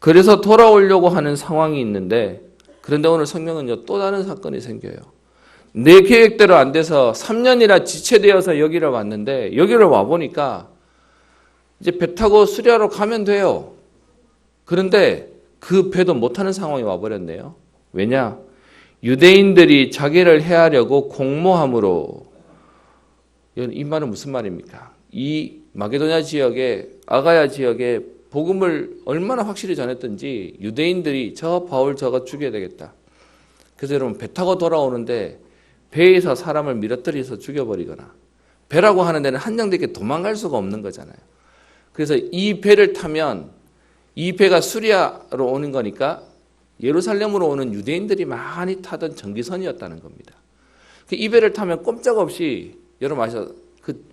그래서 돌아오려고 하는 상황이 있는데 그런데 오늘 성경은요 또 다른 사건이 생겨요. 내 계획대로 안 돼서 3년이나 지체되어서 여기를 왔는데 여기를 와보니까 이제 배 타고 수리아로 가면 돼요. 그런데 그 배도 못하는 상황이 와버렸네요. 왜냐? 유대인들이 자기를 해하려고 공모함으로 이 말은 무슨 말입니까? 이 마게도냐 지역에 아가야 지역에 복음을 얼마나 확실히 전했든지 유대인들이 저 바울 저거 죽여야 되겠다. 그래서 여러분 배 타고 돌아오는데 배에서 사람을 밀어뜨려서 죽여버리거나 배라고 하는 데는 한정되게 도망갈 수가 없는 거잖아요. 그래서 이 배를 타면 이 배가 수리아로 오는 거니까 예루살렘으로 오는 유대인들이 많이 타던 전기선이었다는 겁니다. 이 배를 타면 꼼짝없이 여러분 아시죠? 그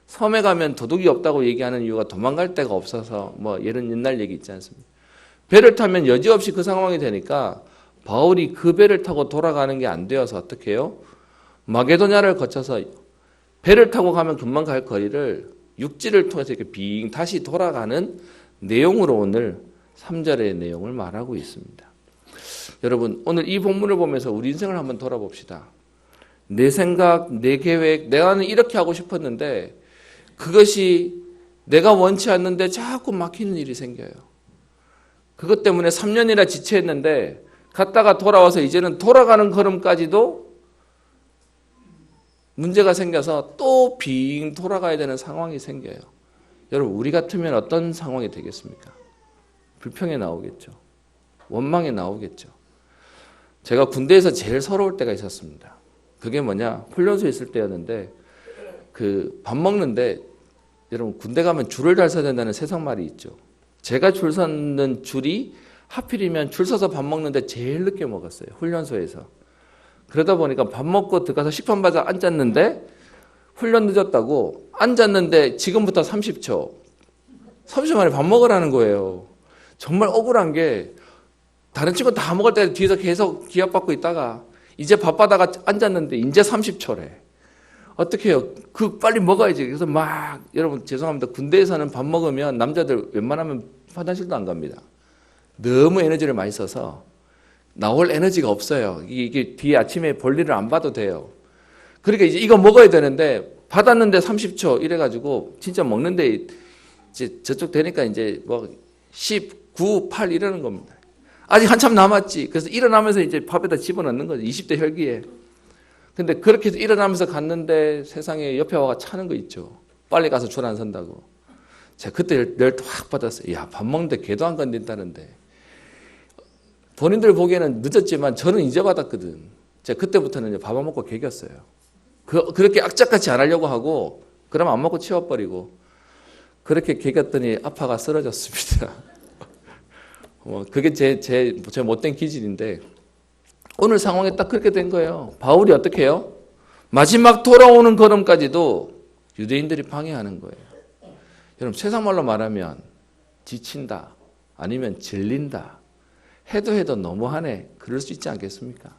섬에 가면 도둑이 없다고 얘기하는 이유가 도망갈 데가 없어서 뭐 이런 옛날 얘기 있지 않습니까? 배를 타면 여지없이 그 상황이 되니까 바울이 그 배를 타고 돌아가는 게 안 되어서 어떻게 해요? 마게도냐를 거쳐서 배를 타고 가면 금방 갈 거리를 육지를 통해서 이렇게 빙 다시 돌아가는 내용으로 오늘 3절의 내용을 말하고 있습니다. 여러분 오늘 이 본문을 보면서 우리 인생을 한번 돌아봅시다. 내 생각, 내 계획, 내가는 이렇게 하고 싶었는데 그것이 내가 원치 않는데 자꾸 막히는 일이 생겨요. 그것 때문에 3년이나 지체했는데 갔다가 돌아와서 이제는 돌아가는 걸음까지도 문제가 생겨서 또 빙 돌아가야 되는 상황이 생겨요. 여러분 우리 같으면 어떤 상황이 되겠습니까? 불평에 나오겠죠. 원망에 나오겠죠. 제가 군대에서 제일 서러울 때가 있었습니다. 그게 뭐냐? 훈련소에 있을 때였는데 그 밥 먹는데 여러분 군대 가면 줄을 잘 서야 된다는 세상말이 있죠. 제가 줄 서는 줄이 하필이면 줄 서서 밥 먹는데 제일 늦게 먹었어요. 훈련소에서. 그러다 보니까 밥 먹고 들어가서 식판 받아 앉았는데 훈련 늦었다고 앉았는데 지금부터 30초. 30초 만에 밥 먹으라는 거예요. 정말 억울한 게 다른 친구 다 먹을 때 뒤에서 계속 기합받고 있다가 이제 밥 받아가 앉았는데 이제 30초래. 어떻게 해요? 그 빨리 먹어야지. 그래서 막 여러분 죄송합니다. 군대에서는 밥 먹으면 남자들 웬만하면 화장실도 안 갑니다. 너무 에너지를 많이 써서 나올 에너지가 없어요. 이게 뒤에 아침에 볼일을 안 봐도 돼요. 그러니까 이제 이거 먹어야 되는데 받았는데 30초 이래가지고 진짜 먹는데 이제 저쪽 되니까 이제 뭐 10, 9, 8 이러는 겁니다. 아직 한참 남았지. 그래서 일어나면서 이제 밥에다 집어넣는 거죠. 20대 혈기에. 근데 그렇게 해서 일어나면서 갔는데 세상에 옆에 와가 차는 거 있죠. 빨리 가서 줄 안 선다고. 제가 그때 열도 확 받았어요. 야, 밥 먹는데 개도 안 건든다는데. 본인들 보기에는 늦었지만 저는 이제 받았거든. 제가 그때부터는 밥 안 먹고 개겼어요. 그렇게 악착같이 안 하려고 하고 그러면 안 먹고 치워버리고 그렇게 개겼더니 아파가 쓰러졌습니다. 그게 제 못된 기질인데 오늘 상황에 딱 그렇게 된 거예요. 바울이 어떻게 해요? 마지막 돌아오는 걸음까지도 유대인들이 방해하는 거예요. 여러분 세상 말로 말하면 지친다 아니면 질린다 해도 너무하네 그럴 수 있지 않겠습니까?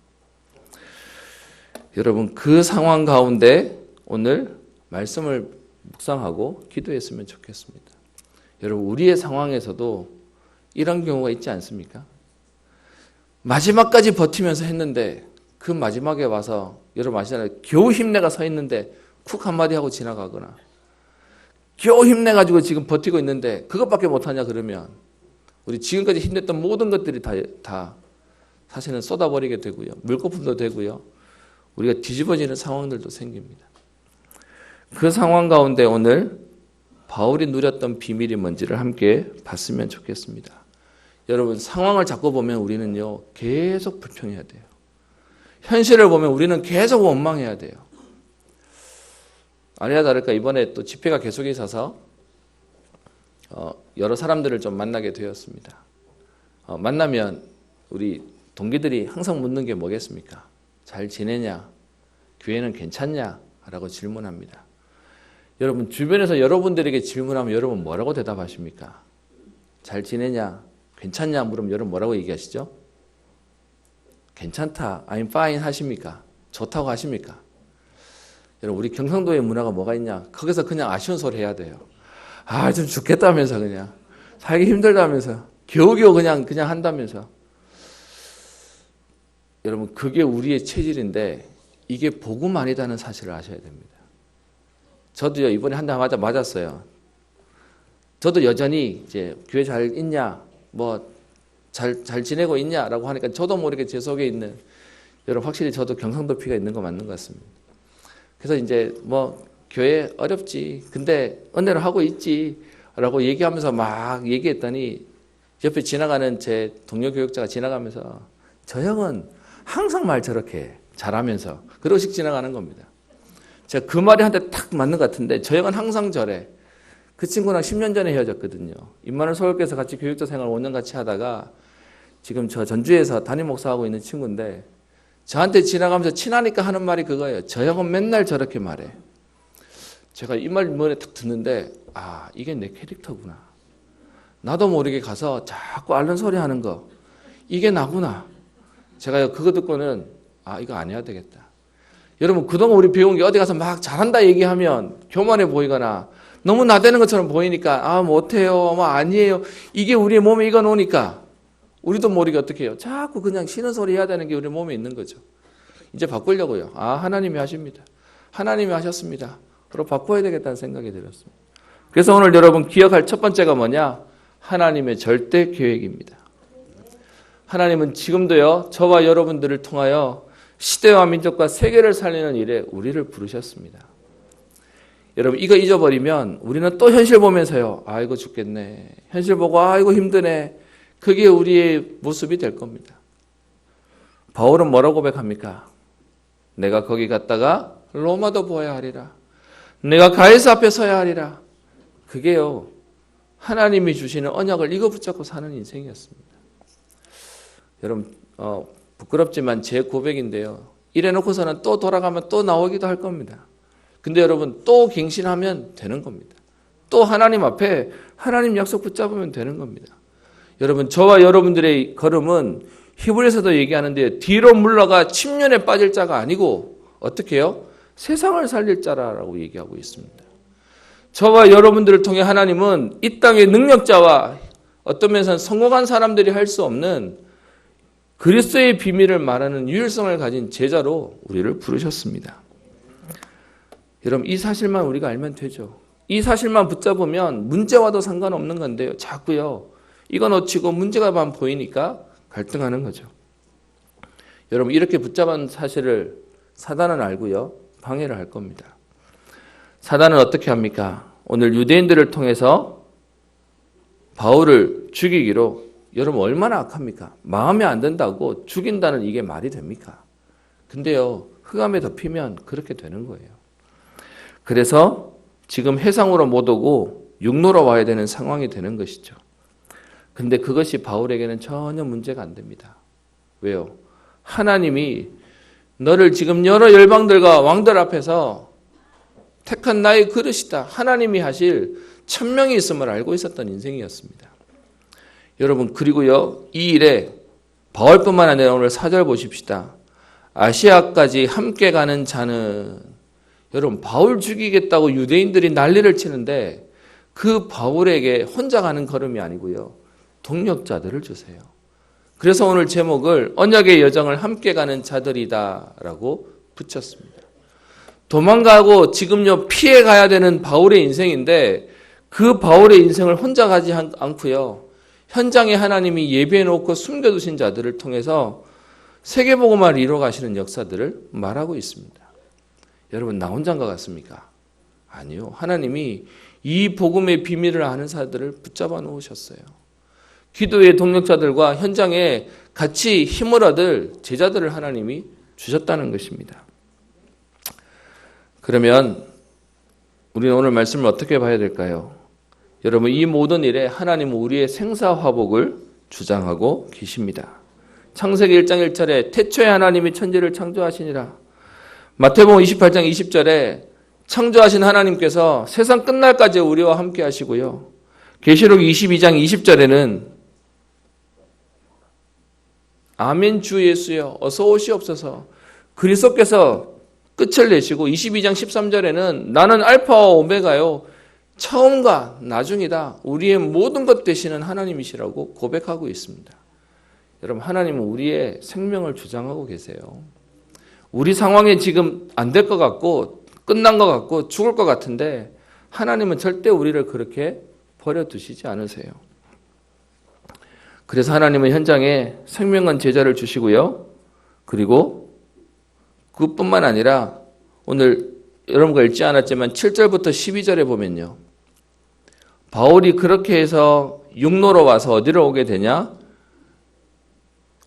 여러분 그 상황 가운데 오늘 말씀을 묵상하고 기도했으면 좋겠습니다. 여러분 우리의 상황에서도 이런 경우가 있지 않습니까? 마지막까지 버티면서 했는데 그 마지막에 와서 여러분 아시잖아요. 겨우 힘내가 서 있는데 쿡 한마디 하고 지나가거나 겨우 힘내가지고 지금 버티고 있는데 그것밖에 못하냐 그러면 우리 지금까지 힘냈던 모든 것들이 다 사실은 쏟아버리게 되고요. 물거품도 되고요. 우리가 뒤집어지는 상황들도 생깁니다. 그 상황 가운데 오늘 바울이 누렸던 비밀이 뭔지를 함께 봤으면 좋겠습니다. 여러분, 상황을 자꾸 보면 우리는요, 계속 불평해야 돼요. 현실을 보면 우리는 계속 원망해야 돼요. 아니나 다를까 이번에 또 집회가 계속해 있어서 여러 사람들을 좀 만나게 되었습니다. 만나면 우리 동기들이 항상 묻는 게 뭐겠습니까? 잘 지내냐? 교회는 괜찮냐? 라고 질문합니다. 여러분, 주변에서 여러분들에게 질문하면 여러분 뭐라고 대답하십니까? 잘 지내냐? 괜찮냐? 물으면 여러분 뭐라고 얘기하시죠? 괜찮다, I'm fine 하십니까? 좋다고 하십니까? 여러분, 우리 경상도의 문화가 뭐가 있냐? 거기서 그냥 아쉬운 소리 해야 돼요. 아, 좀 죽겠다면서 그냥. 살기 힘들다면서. 겨우겨우 그냥 한다면서. 여러분, 그게 우리의 체질인데 이게 복음 아니다는 사실을 아셔야 됩니다. 저도요, 이번에 한 대 맞았어요. 저도 여전히 이제 교회 잘 있냐? 잘 지내고 있냐라고 하니까 저도 모르게 제 속에 있는, 여러분 확실히 저도 경상도 피가 있는 거 맞는 것 같습니다. 그래서 이제 교회 어렵지, 근데 은혜로 하고 있지라고 얘기하면서 막 얘기했더니 옆에 지나가는 제 동료 교육자가 지나가면서 저 형은 항상 말 저렇게 잘하면서 그러씩 지나가는 겁니다. 제가 그 말이 한 대 탁 맞는 것 같은데 저 형은 항상 저래. 그 친구랑 10년 전에 헤어졌거든요. 임마누엘 서울교회에서 같이 교육자 생활 5년 같이 하다가 지금 저 전주에서 담임 목사하고 있는 친구인데 저한테 지나가면서 친하니까 하는 말이 그거예요. 저 형은 맨날 저렇게 말해. 제가 이 말 머리에 탁 듣는데 아, 이게 내 캐릭터구나. 나도 모르게 가서 자꾸 앓는 소리 하는 거, 이게 나구나. 제가 그거 듣고는 아, 이거 안 해야 되겠다. 여러분, 그동안 우리 배운 게 어디 가서 막 잘한다 얘기하면 교만해 보이거나 너무 나대는 것처럼 보이니까 아, 못해요, 아니에요, 이게 우리의 몸에 익어 놓으니까 우리도 모르게 어떻게 해요? 자꾸 그냥 쉬는 소리 해야 되는 게 우리 몸에 있는 거죠. 이제 바꾸려고요. 아, 하나님이 하십니다. 하나님이 하셨습니다. 그럼 바꿔야 되겠다는 생각이 들었습니다. 그래서 오늘 여러분 기억할 첫 번째가 뭐냐? 하나님의 절대 계획입니다. 하나님은 지금도요, 저와 여러분들을 통하여 시대와 민족과 세계를 살리는 일에 우리를 부르셨습니다. 여러분, 이거 잊어버리면 우리는 또 현실 보면서요, 아이고 죽겠네, 현실 보고 아이고 힘드네, 그게 우리의 모습이 될 겁니다. 바울은 뭐라고 고백합니까? 내가 거기 갔다가 로마도 보아야 하리라, 내가 가이사 앞에 서야 하리라. 그게요, 하나님이 주시는 언약을 이거 붙잡고 사는 인생이었습니다. 여러분, 부끄럽지만 제 고백인데요, 이래놓고서는 또 돌아가면 또 나오기도 할 겁니다. 근데 여러분, 또 갱신하면 되는 겁니다. 또 하나님 앞에 하나님 약속 붙잡으면 되는 겁니다. 여러분, 저와 여러분들의 걸음은 히브리서도 얘기하는데 뒤로 물러가 침륜에 빠질 자가 아니고 어떻게 해요? 세상을 살릴 자라고 얘기하고 있습니다. 저와 여러분들을 통해 하나님은 이 땅의 능력자와 어떤 면에서는 성공한 사람들이 할 수 없는 그리스도의 비밀을 말하는 유일성을 가진 제자로 우리를 부르셨습니다. 여러분, 이 사실만 우리가 알면 되죠. 이 사실만 붙잡으면 문제와도 상관없는 건데요, 자꾸요 이거 놓치고 문제가만 보이니까 갈등하는 거죠. 여러분, 이렇게 붙잡은 사실을 사단은 알고요, 방해를 할 겁니다. 사단은 어떻게 합니까? 오늘 유대인들을 통해서 바울을 죽이기로, 여러분 얼마나 악합니까? 마음에 안 든다고 죽인다는 이게 말이 됩니까? 근데요, 흑암에 덮이면 그렇게 되는 거예요. 그래서 지금 해상으로 못 오고 육로로 와야 되는 상황이 되는 것이죠. 근데 그것이 바울에게는 전혀 문제가 안 됩니다. 왜요? 하나님이 너를 지금 여러 열방들과 왕들 앞에서 택한 나의 그릇이다, 하나님이 하실 천명이 있음을 알고 있었던 인생이었습니다. 여러분, 그리고요, 이 일에 바울뿐만 아니라 오늘 4절 보십시다. 아시아까지 함께 가는 자는, 여러분, 바울 죽이겠다고 유대인들이 난리를 치는데 그 바울에게 혼자 가는 걸음이 아니고요, 동력자들을 주세요. 그래서 오늘 제목을 언약의 여정을 함께 가는 자들이다 라고 붙였습니다. 도망가고 지금요 피해 가야 되는 바울의 인생인데 그 바울의 인생을 혼자 가지 않고요, 현장에 하나님이 예비해 놓고 숨겨두신 자들을 통해서 세계복음화를 이루어 가시는 역사들을 말하고 있습니다. 여러분, 나 혼자인 것 같습니까? 아니요. 하나님이 이 복음의 비밀을 아는 사람들을 붙잡아 놓으셨어요. 기도의 동력자들과 현장에 같이 힘을 얻을 제자들을 하나님이 주셨다는 것입니다. 그러면 우리는 오늘 말씀을 어떻게 봐야 될까요? 여러분, 이 모든 일에 하나님은 우리의 생사화복을 주장하고 계십니다. 창세기 1장 1절에 태초에 하나님이 천지를 창조하시니라. 마태복음 28장 20절에 창조하신 하나님께서 세상 끝날까지 우리와 함께 하시고요. 계시록 22장 20절에는 아멘 주 예수여 어서 오시옵소서 그리스도께서 끝을 내시고 22장 13절에는 나는 알파와 오메가요 처음과 나중이다. 우리의 모든 것 되시는 하나님이시라고 고백하고 있습니다. 여러분, 하나님은 우리의 생명을 주장하고 계세요. 우리 상황이 지금 안 될 것 같고 끝난 것 같고 죽을 것 같은데 하나님은 절대 우리를 그렇게 버려두시지 않으세요. 그래서 하나님은 현장에 생명한 제자를 주시고요. 그리고 그뿐만 아니라 오늘 여러분과 읽지 않았지만 7절부터 12절에 보면요. 바울이 그렇게 해서 육로로 와서 어디로 오게 되냐?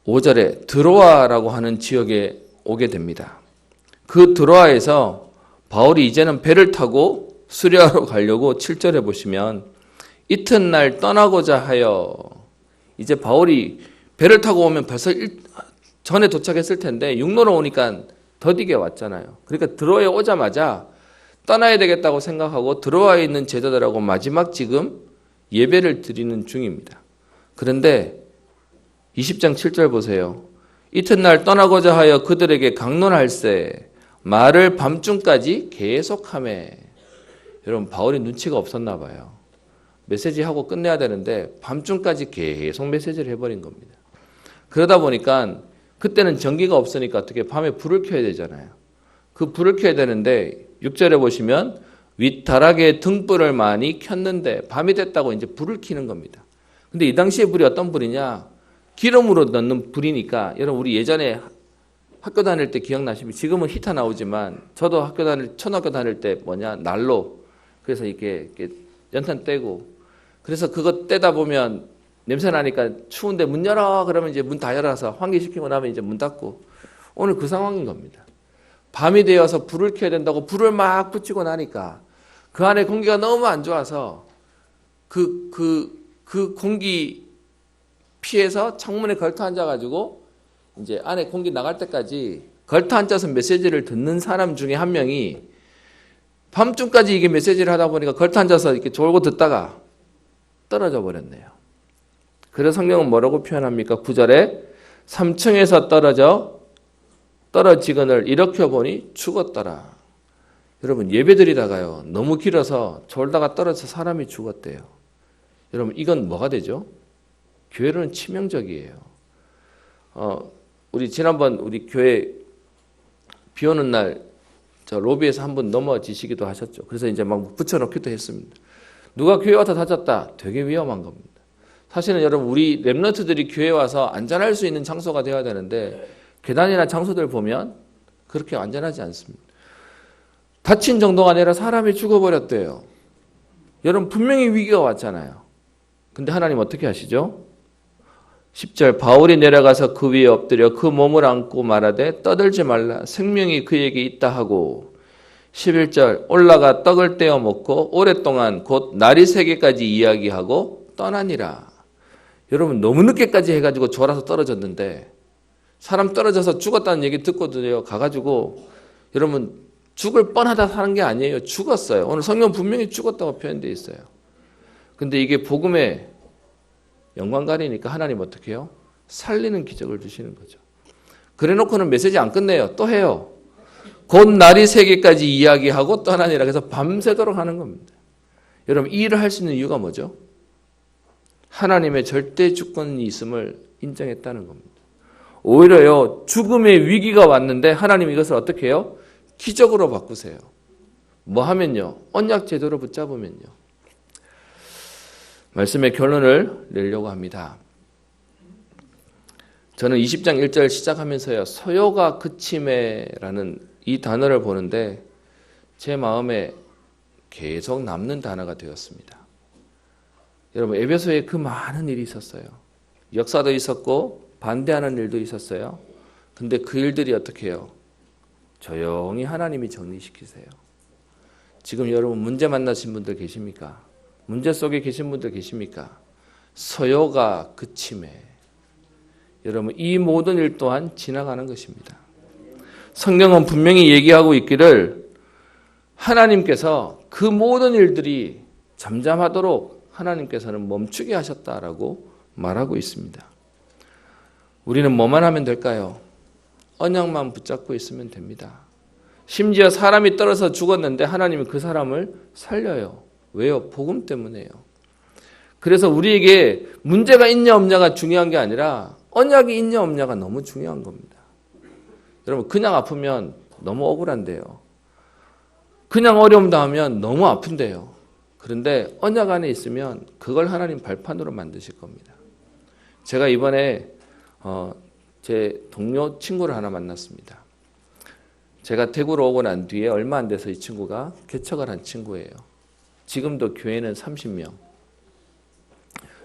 5절에 드로아라고 하는 지역에 오게 됩니다. 그 드로아에서 바울이 이제는 배를 타고 수리아로 가려고 7절에 보시면 이튿날 떠나고자 하여 이제 바울이 배를 타고 오면 벌써 전에 도착했을 텐데 육로로 오니까 더디게 왔잖아요. 그러니까 드로아에 오자마자 떠나야 되겠다고 생각하고 드로아에 있는 제자들하고 마지막 지금 예배를 드리는 중입니다. 그런데 20장 7절 보세요. 이튿날 떠나고자 하여 그들에게 강론할세 말을 밤중까지 계속하매. 여러분, 바울이 눈치가 없었나 봐요. 메시지하고 끝내야 되는데 밤중까지 계속 메시지를 해버린 겁니다. 그러다 보니까 그때는 전기가 없으니까 어떻게 밤에 불을 켜야 되잖아요. 그 불을 켜야 되는데 6절에 보시면 윗다락에 등불을 많이 켰는데 밤이 됐다고 이제 불을 켜는 겁니다. 근데 이 당시에 불이 어떤 불이냐? 기름으로 넣는 불이니까 여러분 우리 예전에 학교 다닐 때 기억나시면 지금은 히터 나오지만 저도 초등학교 다닐 때 난로 그래서 이렇게 연탄 떼고 그래서 그거 떼다 보면 냄새 나니까 추운데 문 열어 그러면 이제 문 다 열어서 환기시키고 나면 이제 문 닫고 오늘 그 상황인 겁니다. 밤이 되어서 불을 켜야 된다고 불을 막 붙이고 나니까 그 안에 공기가 너무 안 좋아서 그 공기 피해서 창문에 걸터 앉아가지고 이제 안에 공기 나갈 때까지 걸터 앉아서 메시지를 듣는 사람 중에 한 명이 밤중까지 이게 메시지를 하다 보니까 걸터 앉아서 이렇게 졸고 듣다가 떨어져 버렸네요. 그래서 성경은 뭐라고 표현합니까? 9절에 3층에서 떨어지거늘 일으켜 보니 죽었더라. 여러분 예배드리다가요 너무 길어서 졸다가 떨어져서 사람이 죽었대요. 여러분 이건 뭐가 되죠? 교회로는 치명적이에요. 우리 지난번 우리 교회 비 오는 날 저 로비에서 한 분 넘어지시기도 하셨죠. 그래서 이제 막 붙여놓기도 했습니다. 누가 교회 와서 다쳤다. 되게 위험한 겁니다. 사실은 여러분 우리 랩런트들이 교회 와서 안전할 수 있는 장소가 되어야 되는데 계단이나 장소들 보면 그렇게 안전하지 않습니다. 다친 정도가 아니라 사람이 죽어버렸대요. 여러분 분명히 위기가 왔잖아요. 근데 하나님 어떻게 하시죠? 10절 바울이 내려가서 그 위에 엎드려 그 몸을 안고 말하되 떠들지 말라 생명이 그에게 있다 하고 11절 올라가 떡을 떼어 먹고 오랫동안 곧 날이 새게까지 이야기하고 떠나니라. 여러분 너무 늦게까지 해가지고 졸아서 떨어졌는데 사람 떨어져서 죽었다는 얘기 듣거든요. 가가지고 여러분 죽을 뻔하다 사는 게 아니에요. 죽었어요. 오늘 성경 분명히 죽었다고 표현되어 있어요. 근데 이게 복음의 영광가리니까 하나님 어떻게 해요? 살리는 기적을 주시는 거죠. 그래 놓고는 메시지 안 끝내요. 또 해요. 곧 날이 새게까지 이야기하고 떠나니라. 그래서 밤새도록 하는 겁니다. 여러분 이 일을 할 수 있는 이유가 뭐죠? 하나님의 절대 주권이 있음을 인정했다는 겁니다. 오히려요 죽음의 위기가 왔는데 하나님 이것을 어떻게 해요? 기적으로 바꾸세요. 뭐 하면요? 언약 제도로 붙잡으면요. 말씀의 결론을 내려고 합니다. 저는 20장 1절 시작하면서요. 소요가 그침에라는 이 단어를 보는데 제 마음에 계속 남는 단어가 되었습니다. 여러분, 에베소에 그 많은 일이 있었어요. 역사도 있었고 반대하는 일도 있었어요. 근데 그 일들이 어떻게 해요? 조용히 하나님이 정리시키세요. 지금 여러분 문제 만나신 분들 계십니까? 문제 속에 계신 분들 계십니까? 서요가 그침에 여러분 이 모든 일 또한 지나가는 것입니다. 성경은 분명히 얘기하고 있기를 하나님께서 그 모든 일들이 잠잠하도록 하나님께서는 멈추게 하셨다라고 말하고 있습니다. 우리는 뭐만 하면 될까요? 언약만 붙잡고 있으면 됩니다. 심지어 사람이 떨어져 죽었는데 하나님은 그 사람을 살려요. 왜요? 복음 때문에요. 그래서 우리에게 문제가 있냐 없냐가 중요한 게 아니라 언약이 있냐 없냐가 너무 중요한 겁니다. 여러분 그냥 아프면 너무 억울한데요. 그냥 어려움 당하면 너무 아픈데요. 그런데 언약 안에 있으면 그걸 하나님 발판으로 만드실 겁니다. 제가 이번에 제 동료 친구를 하나 만났습니다. 제가 대구로 오고 난 뒤에 얼마 안 돼서 이 친구가 개척을 한 친구예요. 지금도 교회는 30명.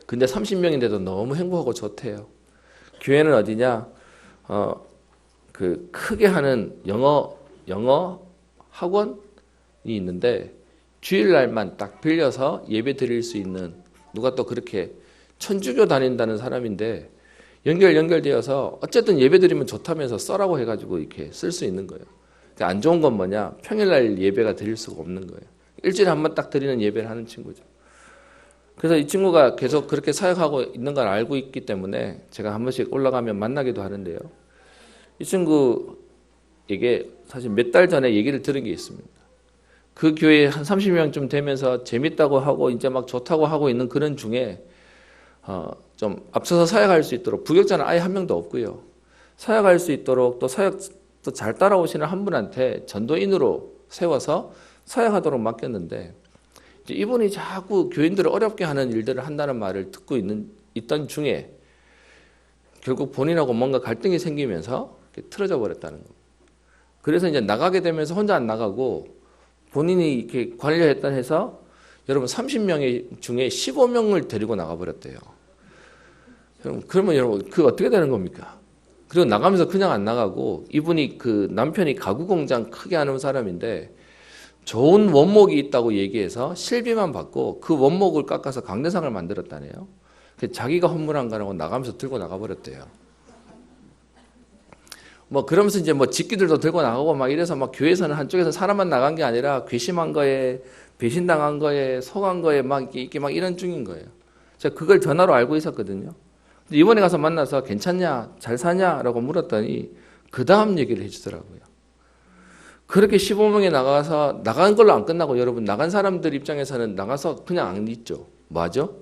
근데 30명인데도 너무 행복하고 좋대요. 교회는 어디냐? 그 크게 하는 영어 학원이 있는데 주일날만 딱 빌려서 예배 드릴 수 있는 누가 또 그렇게 천주교 다닌다는 사람인데 연결되어서 어쨌든 예배 드리면 좋다면서 써라고 해가지고 이렇게 쓸 수 있는 거예요. 그러니까 안 좋은 건 뭐냐? 평일날 예배가 드릴 수가 없는 거예요. 일주일에 한 번 딱 드리는 예배를 하는 친구죠. 그래서 이 친구가 계속 그렇게 사역하고 있는 걸 알고 있기 때문에 제가 한 번씩 올라가면 만나기도 하는데요. 이 친구에게 사실 몇 달 전에 얘기를 들은 게 있습니다. 그 교회에 한 30명쯤 되면서 재밌다고 하고 이제 막 좋다고 하고 있는 그런 중에 좀 앞서서 사역할 수 있도록 부역자는 아예 한 명도 없고요. 사역할 수 있도록 또 사역 또 잘 따라오시는 한 분한테 전도인으로 세워서 사역하도록 맡겼는데 이제 이분이 자꾸 교인들을 어렵게 하는 일들을 한다는 말을 듣고 있던 중에 결국 본인하고 뭔가 갈등이 생기면서 틀어져 버렸다는 겁니다. 그래서 이제 나가게 되면서 혼자 안 나가고 본인이 이렇게 관리했던 해서 여러분 30명 중에 15명을 데리고 나가버렸대요. 그러면 여러분 그 어떻게 되는 겁니까? 그리고 나가면서 그냥 안 나가고 이분이 그 남편이 가구 공장 크게 하는 사람인데 좋은 원목이 있다고 얘기해서 실비만 받고 그 원목을 깎아서 강대상을 만들었다네요. 자기가 헌물한 거라고 나가면서 들고 나가버렸대요. 뭐 그러면서 이제 뭐 집기들도 들고 나가고 막 이래서 막 교회에서는 한쪽에서 사람만 나간 게 아니라 괘씸한 거에 배신당한 거에 속한 거에 막 이렇게 막 이런 중인 거예요. 제가 그걸 전화로 알고 있었거든요. 근데 이번에 가서 만나서 괜찮냐, 잘 사냐라고 물었더니 그 다음 얘기를 해주더라고요. 그렇게 15명이 나가서 나간 걸로 안 끝나고 여러분 나간 사람들 입장에서는 나가서 그냥 안 있죠. 뭐하죠?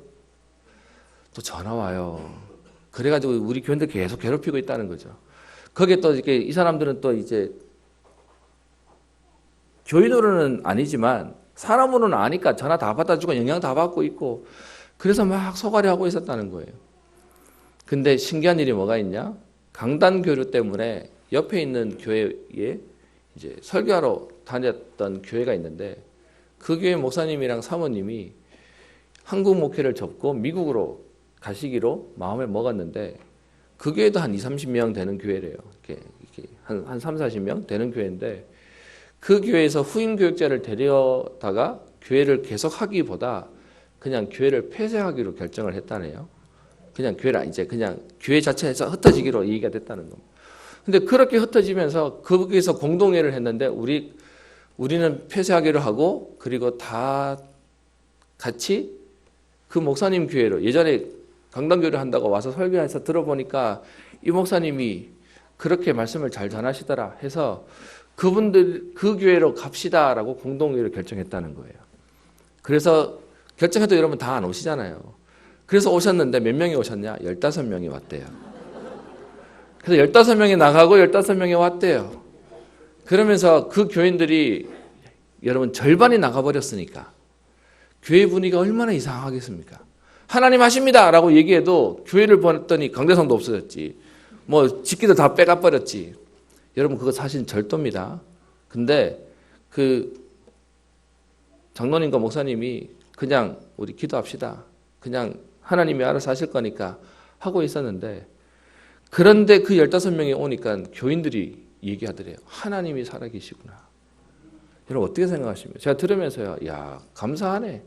또 전화 와요. 그래가지고 우리 교인들 계속 괴롭히고 있다는 거죠. 거기에 또 이렇게 이 사람들은 또 이제 교인으로는 아니지만 사람으로는 아니까 전화 다 받아주고 영향 다 받고 있고 그래서 막 소갈이 하고 있었다는 거예요. 근데 신기한 일이 뭐가 있냐? 강단 교류 때문에 옆에 있는 교회에 이제 설교하러 다녔던 교회가 있는데 그 교회 목사님이랑 사모님이 한국 목회를 접고 미국으로 가시기로 마음을 먹었는데 그 교회도 한 20, 30명 되는 교회래요. 이렇게 한 3, 40명 되는 교회인데 그 교회에서 후임 교육자를 데려다가 교회를 계속하기보다 그냥 교회를 폐쇄하기로 결정을 했다네요. 그냥 교회를 이제 그냥 교회 자체에서 흩어지기로 얘기가 됐다는 겁니다. 근데 그렇게 흩어지면서 거기서 공동회를 했는데 우리는 폐쇄하기로 하고 그리고 다 같이 그 목사님 교회로 예전에 강단교회를 한다고 와서 설교해서 들어보니까 이 목사님이 그렇게 말씀을 잘 전하시더라 해서 그분들 그 교회로 갑시다라고 공동회를 결정했다는 거예요. 그래서 결정해도 여러분 다 안 오시잖아요. 그래서 오셨는데 몇 명이 오셨냐? 15명이 왔대요. 그래서 15명이 나가고 15명이 왔대요. 그러면서 그 교인들이 여러분 절반이 나가버렸으니까 교회 분위기가 얼마나 이상하겠습니까? 하나님 하십니다 라고 얘기해도 교회를 보냈더니 강대상도 없어졌지. 뭐 집기도 다 빼가버렸지. 여러분 그거 사실 절도입니다. 근데 그 장로님과 목사님이 그냥 우리 기도합시다. 그냥 하나님이 알아서 하실 거니까 하고 있었는데, 그런데 그 15명이 오니까 교인들이 얘기하더래요. 하나님이 살아계시구나. 여러분 어떻게 생각하십니까? 제가 들으면서요, 야, 감사하네.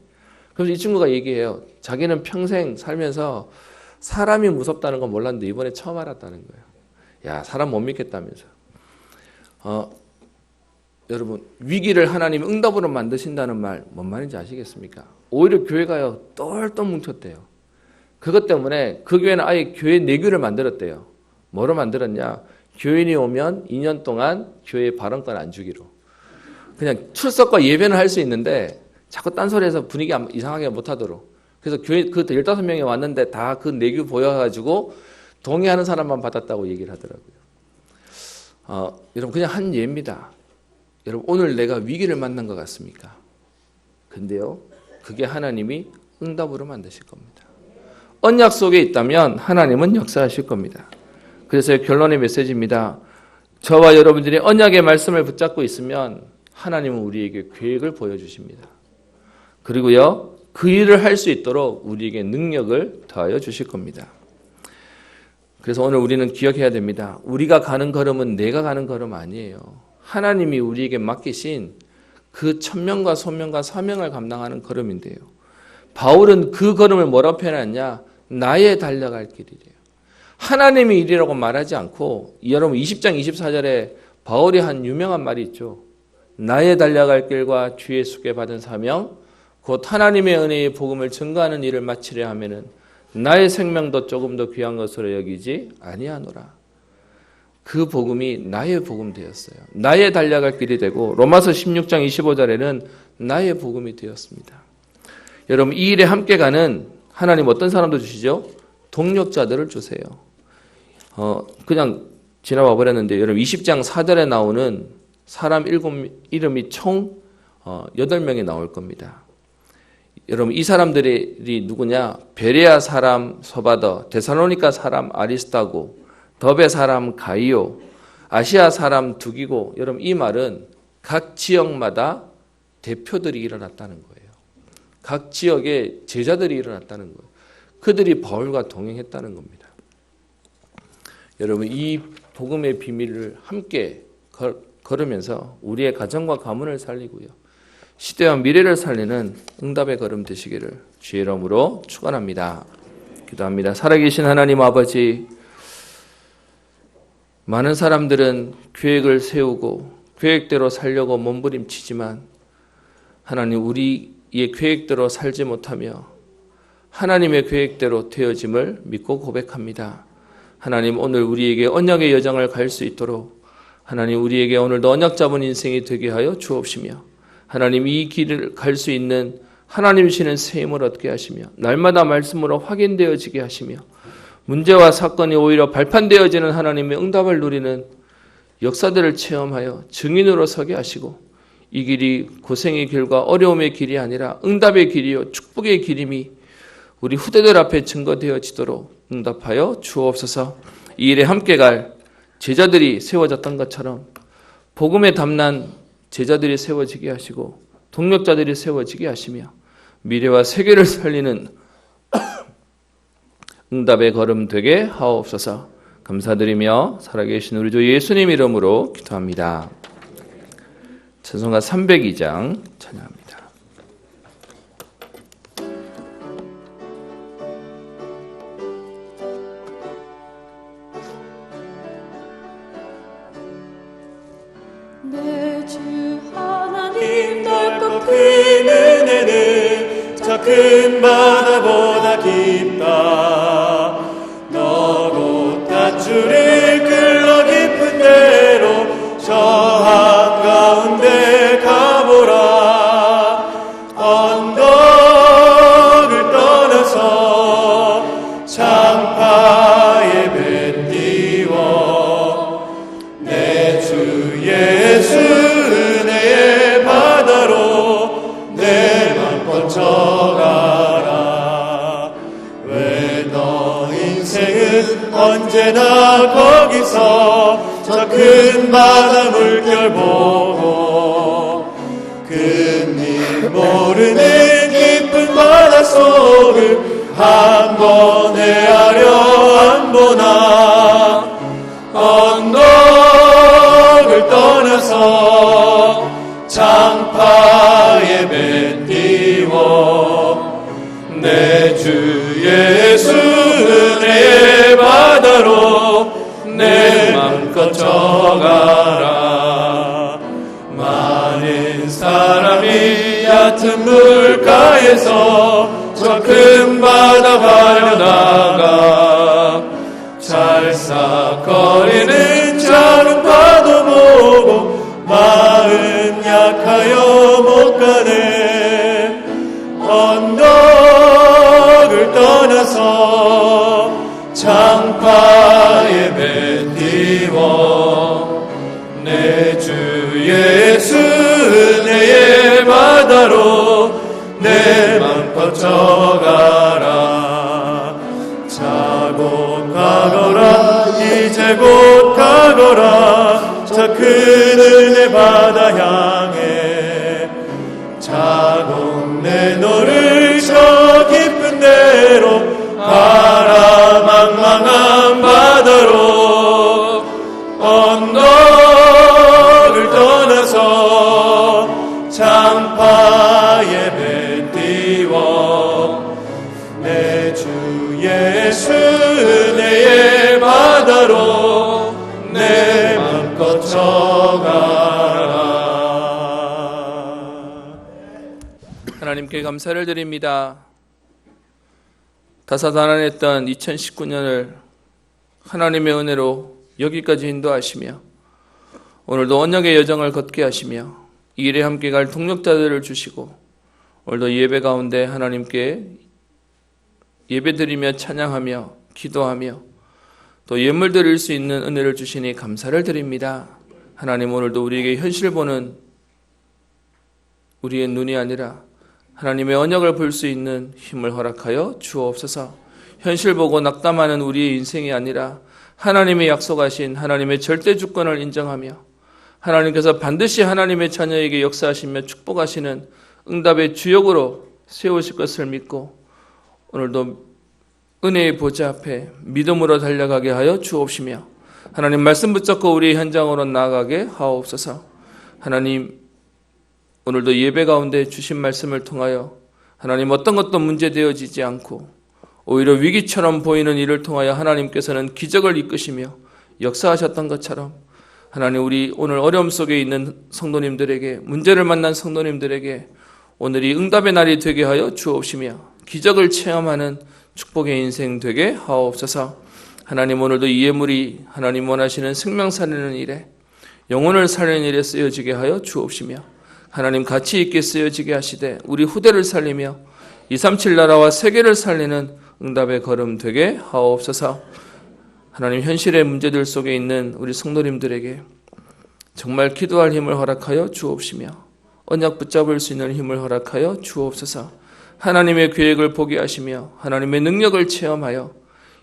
그래서 이 친구가 얘기해요. 자기는 평생 살면서 사람이 무섭다는 건 몰랐는데 이번에 처음 알았다는 거예요. 야, 사람 못 믿겠다면서. 여러분, 위기를 하나님이 응답으로 만드신다는 말 뭔 말인지 아시겠습니까? 오히려 교회가요, 똘똘 뭉쳤대요. 그것 때문에 그 교회는 아예 교회 내교를 만들었대요. 뭐로 만들었냐? 교인이 오면 2년 동안 교회 발언권 안 주기로. 그냥 출석과 예배는 할 수 있는데 자꾸 딴소리해서 분위기 이상하게 못하도록. 그래서 교회 그 15명이 왔는데 다 그 내교 보여가지고 동의하는 사람만 받았다고 얘기를 하더라고요. 여러분 그냥 한 예입니다. 여러분 오늘 내가 위기를 만난 것 같습니까? 근데요, 그게 하나님이 응답으로 만드실 겁니다. 언약 속에 있다면 하나님은 역사하실 겁니다. 그래서 결론의 메시지입니다. 저와 여러분들이 언약의 말씀을 붙잡고 있으면 하나님은 우리에게 계획을 보여주십니다. 그리고요, 그 일을 할 수 있도록 우리에게 능력을 더하여 주실 겁니다. 그래서 오늘 우리는 기억해야 됩니다. 우리가 가는 걸음은 내가 가는 걸음 아니에요. 하나님이 우리에게 맡기신 그 천명과 소명과 사명을 감당하는 걸음인데요. 바울은 그 걸음을 뭐라고 표현하냐? 나의 달려갈 길이래요. 하나님의 일이라고 말하지 않고, 여러분 20장 24절에 바울이 한 유명한 말이 있죠. 나의 달려갈 길과 주의 수께 받은 사명, 곧 하나님의 은혜의 복음을 증거하는 일을 마치려 하면은 나의 생명도 조금 더 귀한 것으로 여기지 아니하노라. 그 복음이 나의 복음 되었어요. 나의 달려갈 길이 되고, 로마서 16장 25절에는 나의 복음이 되었습니다. 여러분 이 일에 함께 가는 하나님 어떤 사람도 주시죠? 동력자들을 주세요. 그냥 지나와 버렸는데, 여러분 20장 4절에 나오는 사람 이름이 총 8명이 나올 겁니다. 여러분 이 사람들이 누구냐? 베레아 사람 소바더, 데살로니가 사람 아리스타고, 더베 사람 가이오, 아시아 사람 두기고. 여러분 이 말은 각 지역마다 대표들이 일어났다는 거예요. 각 지역에 제자들이 일어났다는 거예요. 그들이 바울과 동행했다는 겁니다. 여러분 이 복음의 비밀을 함께 걸으면서 우리의 가정과 가문을 살리고요, 시대와 미래를 살리는 응답의 걸음 되시기를 주의 이름으로 축원합니다. 기도합니다. 살아계신 하나님 아버지, 많은 사람들은 계획을 세우고 계획대로 살려고 몸부림치지만 하나님 우리의 계획대로 살지 못하며 하나님의 계획대로 되어짐을 믿고 고백합니다. 하나님 오늘 우리에게 언약의 여정을 갈 수 있도록 하나님 우리에게 오늘도 언약 잡은 인생이 되게 하여 주옵시며, 하나님 이 길을 갈 수 있는 하나님 주시는 새 힘을 얻게 하시며 날마다 말씀으로 확인되어지게 하시며 문제와 사건이 오히려 발판되어지는 하나님의 응답을 누리는 역사들을 체험하여 증인으로 서게 하시고, 이 길이 고생의 길과 어려움의 길이 아니라 응답의 길이요 축복의 길임이 우리 후대들 앞에 증거되어지도록 응답하여 주옵소서. 이 일에 함께 갈 제자들이 세워졌던 것처럼 복음에 담난 제자들이 세워지게 하시고 동력자들이 세워지게 하시며 미래와 세계를 살리는 응답의 걸음 되게 하옵소서. 감사드리며 살아계신 우리 주 예수님 이름으로 기도합니다. 찬송가 302장 찬양합니다. 내 주 하나님 넓고 큰 은혜는 저 큰 바다보다 깊다. 너고 닷줄을 끌어 깊은 데로 저 한가운데 가보라. 언덕을 떠나서 창파에 배 띄워 내 주 예수 은혜의 바다로 내 맘 뻗쳐가라. 왜 너 인생은 언제나 거기서 저 큰 바다 물결 보고 큰 님 모르는 깊은 바닷속을 한 번 헤아려 안 보나 언덕을 떠나서 장파에 배 띄워 내 주 예수 은혜의 바다로 내 맘껏 져가라. 많은 사람이 얕은 물가에서 저 큰 바다 가려다가 찰싹거리는 작은 파도 보고 마음 약하여 못 가네. 언덕을 떠나서 장파에 배 띄워 내 주 예수 은혜의 바다로 내 맘껏 져가라. 자곧 가거라 이제 곧 가거라 저 큰 은혜 바다 향해 자곧 내 너를 저 깊은 데로 가라. 망망한 바다로 언덕을 떠나서 장파에 배 띄워 내 주 예수 은혜의 바다로 내 맘껏 져가라. 하나님께 감사를 드립니다. 다사다난했던 2019년을 하나님의 은혜로 여기까지 인도하시며 오늘도 언약의 여정을 걷게 하시며 이 일에 함께 갈 동력자들을 주시고 오늘도 예배 가운데 하나님께 예배드리며 찬양하며 기도하며 또 예물 드릴 수 있는 은혜를 주시니 감사를 드립니다. 하나님 오늘도 우리에게 현실 보는 우리의 눈이 아니라 하나님의 언약을 볼 수 있는 힘을 허락하여 주옵소서. 현실 보고 낙담하는 우리의 인생이 아니라 하나님의 약속하신 하나님의 절대 주권을 인정하며 하나님께서 반드시 하나님의 자녀에게 역사하시며 축복하시는 응답의 주역으로 세우실 것을 믿고 오늘도 은혜의 보좌 앞에 믿음으로 달려가게 하여 주옵시며 하나님 말씀 붙잡고 우리의 현장으로 나아가게 하옵소서. 하나님 오늘도 예배 가운데 주신 말씀을 통하여 하나님 어떤 것도 문제되어지지 않고 오히려 위기처럼 보이는 일을 통하여 하나님께서는 기적을 이끄시며 역사하셨던 것처럼 하나님 우리 오늘 어려움 속에 있는 성도님들에게 문제를 만난 성도님들에게 오늘이 응답의 날이 되게 하여 주옵시며 기적을 체험하는 축복의 인생 되게 하옵소서. 하나님 오늘도 이 예물이 하나님 원하시는 생명 살리는 일에 영혼을 살리는 일에 쓰여지게 하여 주옵시며 하나님 가치 있게 쓰여지게 하시되 우리 후대를 살리며 237 나라와 세계를 살리는 응답의 걸음 되게 하옵소서. 하나님 현실의 문제들 속에 있는 우리 성도님들에게 정말 기도할 힘을 허락하여 주옵시며 언약 붙잡을 수 있는 힘을 허락하여 주옵소서. 하나님의 계획을 보게 하시며 하나님의 능력을 체험하여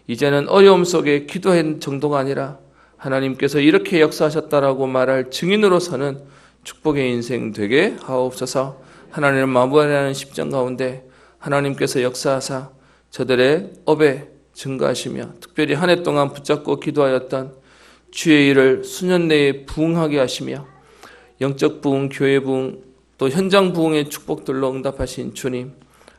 이제는 어려움 속에 기도한 정도가 아니라 하나님께서 이렇게 역사하셨다라고 말할 증인으로 서는 축복의 인생 되게 하옵소서. 하나님을 마무리하는 십전 가운데 하나님께서 역사하사 저들의 업에 증가하시며 특별히 한 해 동안 붙잡고 기도하였던 주의 일을 수년 내에 부응하게 하시며 영적 부응, 교회 부응, 또 현장 부응의 축복들로 응답하신 주님,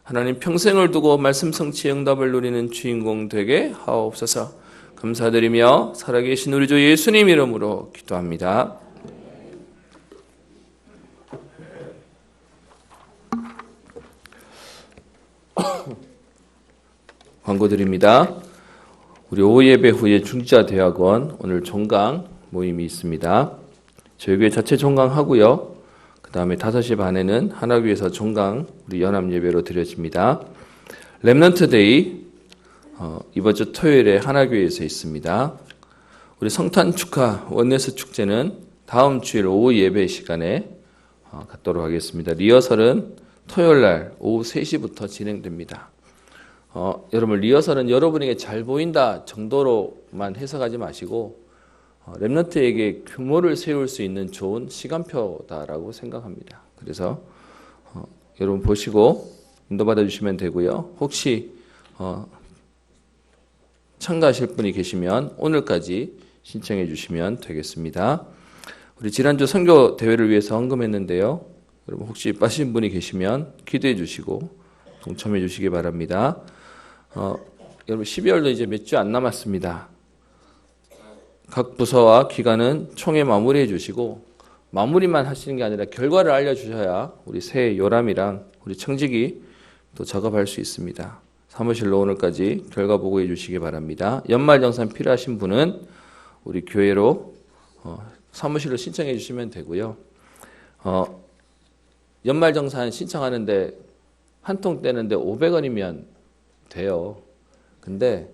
하나님 평생을 두고 말씀 성취의 응답을 누리는 주인공 되게 하옵소서. 감사드리며 살아계신 우리 주 예수님 이름으로 기도합니다. 광고 드립니다. 우리 오후 예배 후에 중지자대학원 오늘 종강 모임이 있습니다. 저희 교회 자체 종강하고요. 그 다음에 5시 반에는 하나교회에서 종강 우리 연합 예배로 드려집니다. 렘넌트 데이 이번 주 토요일에 하나교회에서 있습니다. 우리 성탄 축하 원네스 축제는 다음 주일 오후 예배 시간에 갖도록 하겠습니다. 리허설은 토요일 날 오후 3시부터 진행됩니다. 여러분 리허설은 여러분에게 잘 보인다 정도로만 해석하지 마시고 렘넌트에게 규모를 세울 수 있는 좋은 시간표다라고 생각합니다. 그래서 여러분 보시고 인도받아 주시면 되고요. 혹시 참가하실 분이 계시면 오늘까지 신청해 주시면 되겠습니다. 우리 지난주 선교 대회를 위해서 헌금했는데요. 여러분 혹시 빠진 분이 계시면 기도해 주시고 동참해 주시기 바랍니다. 여러분 12월도 이제 몇 주 안 남았습니다. 각 부서와 기관은 총회 마무리해 주시고 마무리만 하시는 게 아니라 결과를 알려주셔야 우리 새 요람이랑 우리 청직이 또 작업할 수 있습니다. 사무실로 오늘까지 결과 보고해 주시기 바랍니다. 연말정산 필요하신 분은 우리 교회로 사무실로 신청해 주시면 되고요. 연말정산 신청하는데 한 통 떼는데 500원이면 돼요. 근데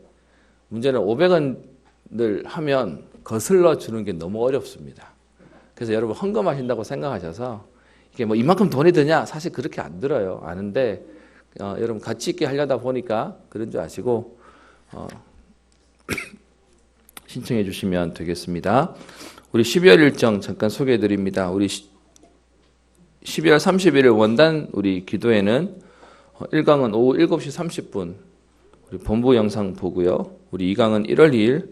문제는 500원을 하면 거슬러 주는 게 너무 어렵습니다. 그래서 여러분 헌금하신다고 생각하셔서 이게 뭐 이만큼 돈이 드냐? 사실 그렇게 안 들어요. 아는데 여러분 가치 있게 하려다 보니까 그런 줄 아시고 신청해 주시면 되겠습니다. 우리 12월 일정 잠깐 소개해 드립니다. 우리 12월 31일 원단 우리 기도회는 1강은 오후 7시 30분 우리 본부 영상 보고요. 우리 2강은 1월 2일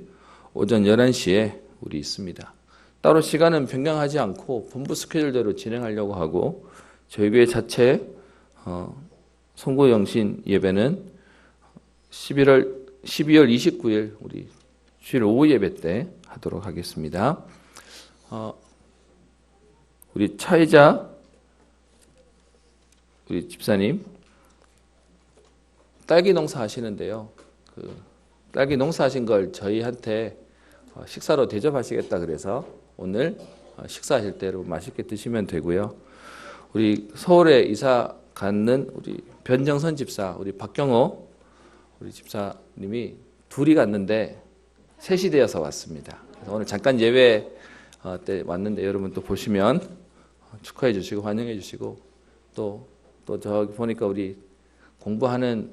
오전 11시에 우리 있습니다. 따로 시간은 변경하지 않고 본부 스케줄대로 진행하려고 하고 저희 교회 자체 송구영신 예배는 12월 29일 우리 주일 오후 예배 때 하도록 하겠습니다. 우리 차이자 우리 집사님 딸기 농사 하시는데요. 그 딸기 농사 하신 걸 저희한테 식사로 대접하시겠다 그래서 오늘 식사하실 때 여러분 맛있게 드시면 되고요. 우리 서울에 이사 갔는 우리 변정선 집사, 우리 박경호 우리 집사님이 둘이 갔는데 셋이 되어서 왔습니다. 그래서 오늘 잠깐 예배 때 왔는데 여러분 또 보시면 축하해 주시고 환영해 주시고 또 저기 보니까 우리 공부하는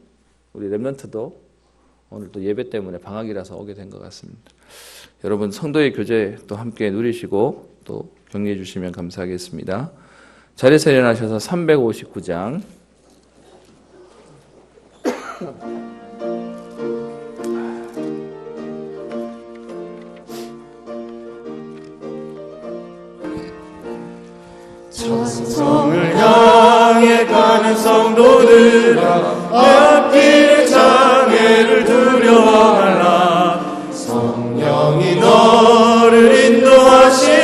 우리 랩런트도 오늘 또 예배 때문에 방학이라서 오게 된 것 같습니다. 여러분 성도의 교제 또 함께 누리시고 또 격려해 주시면 감사하겠습니다. 자리에서 일어나셔서 359장 천성을 향해 가는 성도들아 앞길의 장애를 두려워 말라. 성령이 너를 인도하시니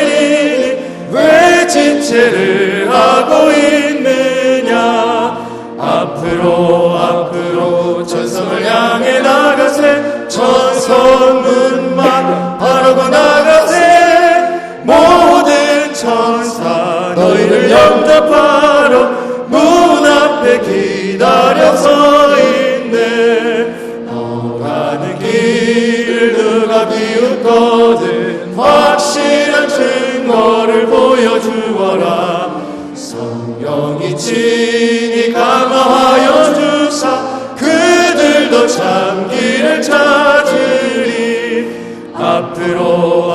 왜 지체를 하고 있느냐. 앞으로 천성을 향해 나가세. 천성문만 바라고 나가세. 모든 천사 너희를 영접하러 문 앞에 기다려 서 있네. 너 가는 길을 누가 비웃거든 확실한 증거를 보여주어라. 성령이 친히 감화하여 주사 그들도 참 길을 찾으리. 앞으로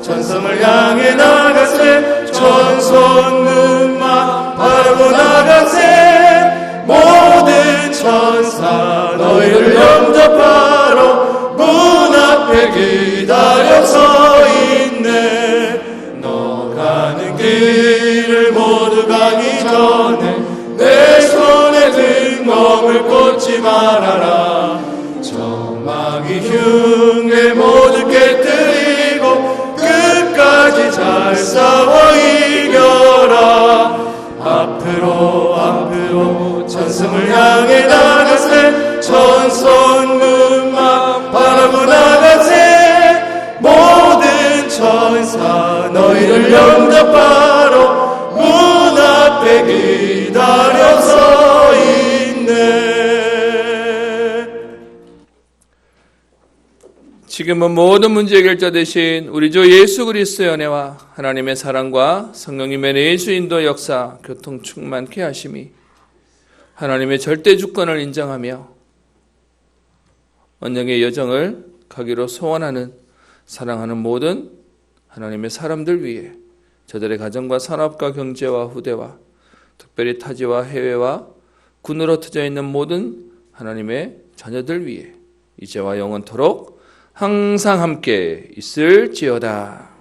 천성을 향해 나가세. 천성문만 바라고 나가세. 모든 천사 너희를 영접하러 문 앞에 기다려 서 있네. 너 가는 길을 모두 가기 전에 내 손에 등검을 꽂지 말아라. 정막이 흉내 모두 깨뜨리고 끝까지 잘 싸워 이겨라. 앞으로 천성을 향해 나가세. 천성문만 바라고 나가세. 모든 천사 너희를 영접하러 문 앞에 기다려 서 있네. 지금은 모든 문제 해결자 되신 우리 주 예수 그리스도의 은혜와 하나님의 사랑과 성령님의 내주 인도 역사 교통 충만케 하심이 하나님의 절대 주권을 인정하며 언약의 여정을 가기로 소원하는 사랑하는 모든 하나님의 사람들 위해 저들의 가정과 산업과 경제와 후대와 특별히 타지와 해외와 군으로 흩어져 있는 모든 하나님의 자녀들 위해 이제와 영원토록 항상 함께 있을지어다.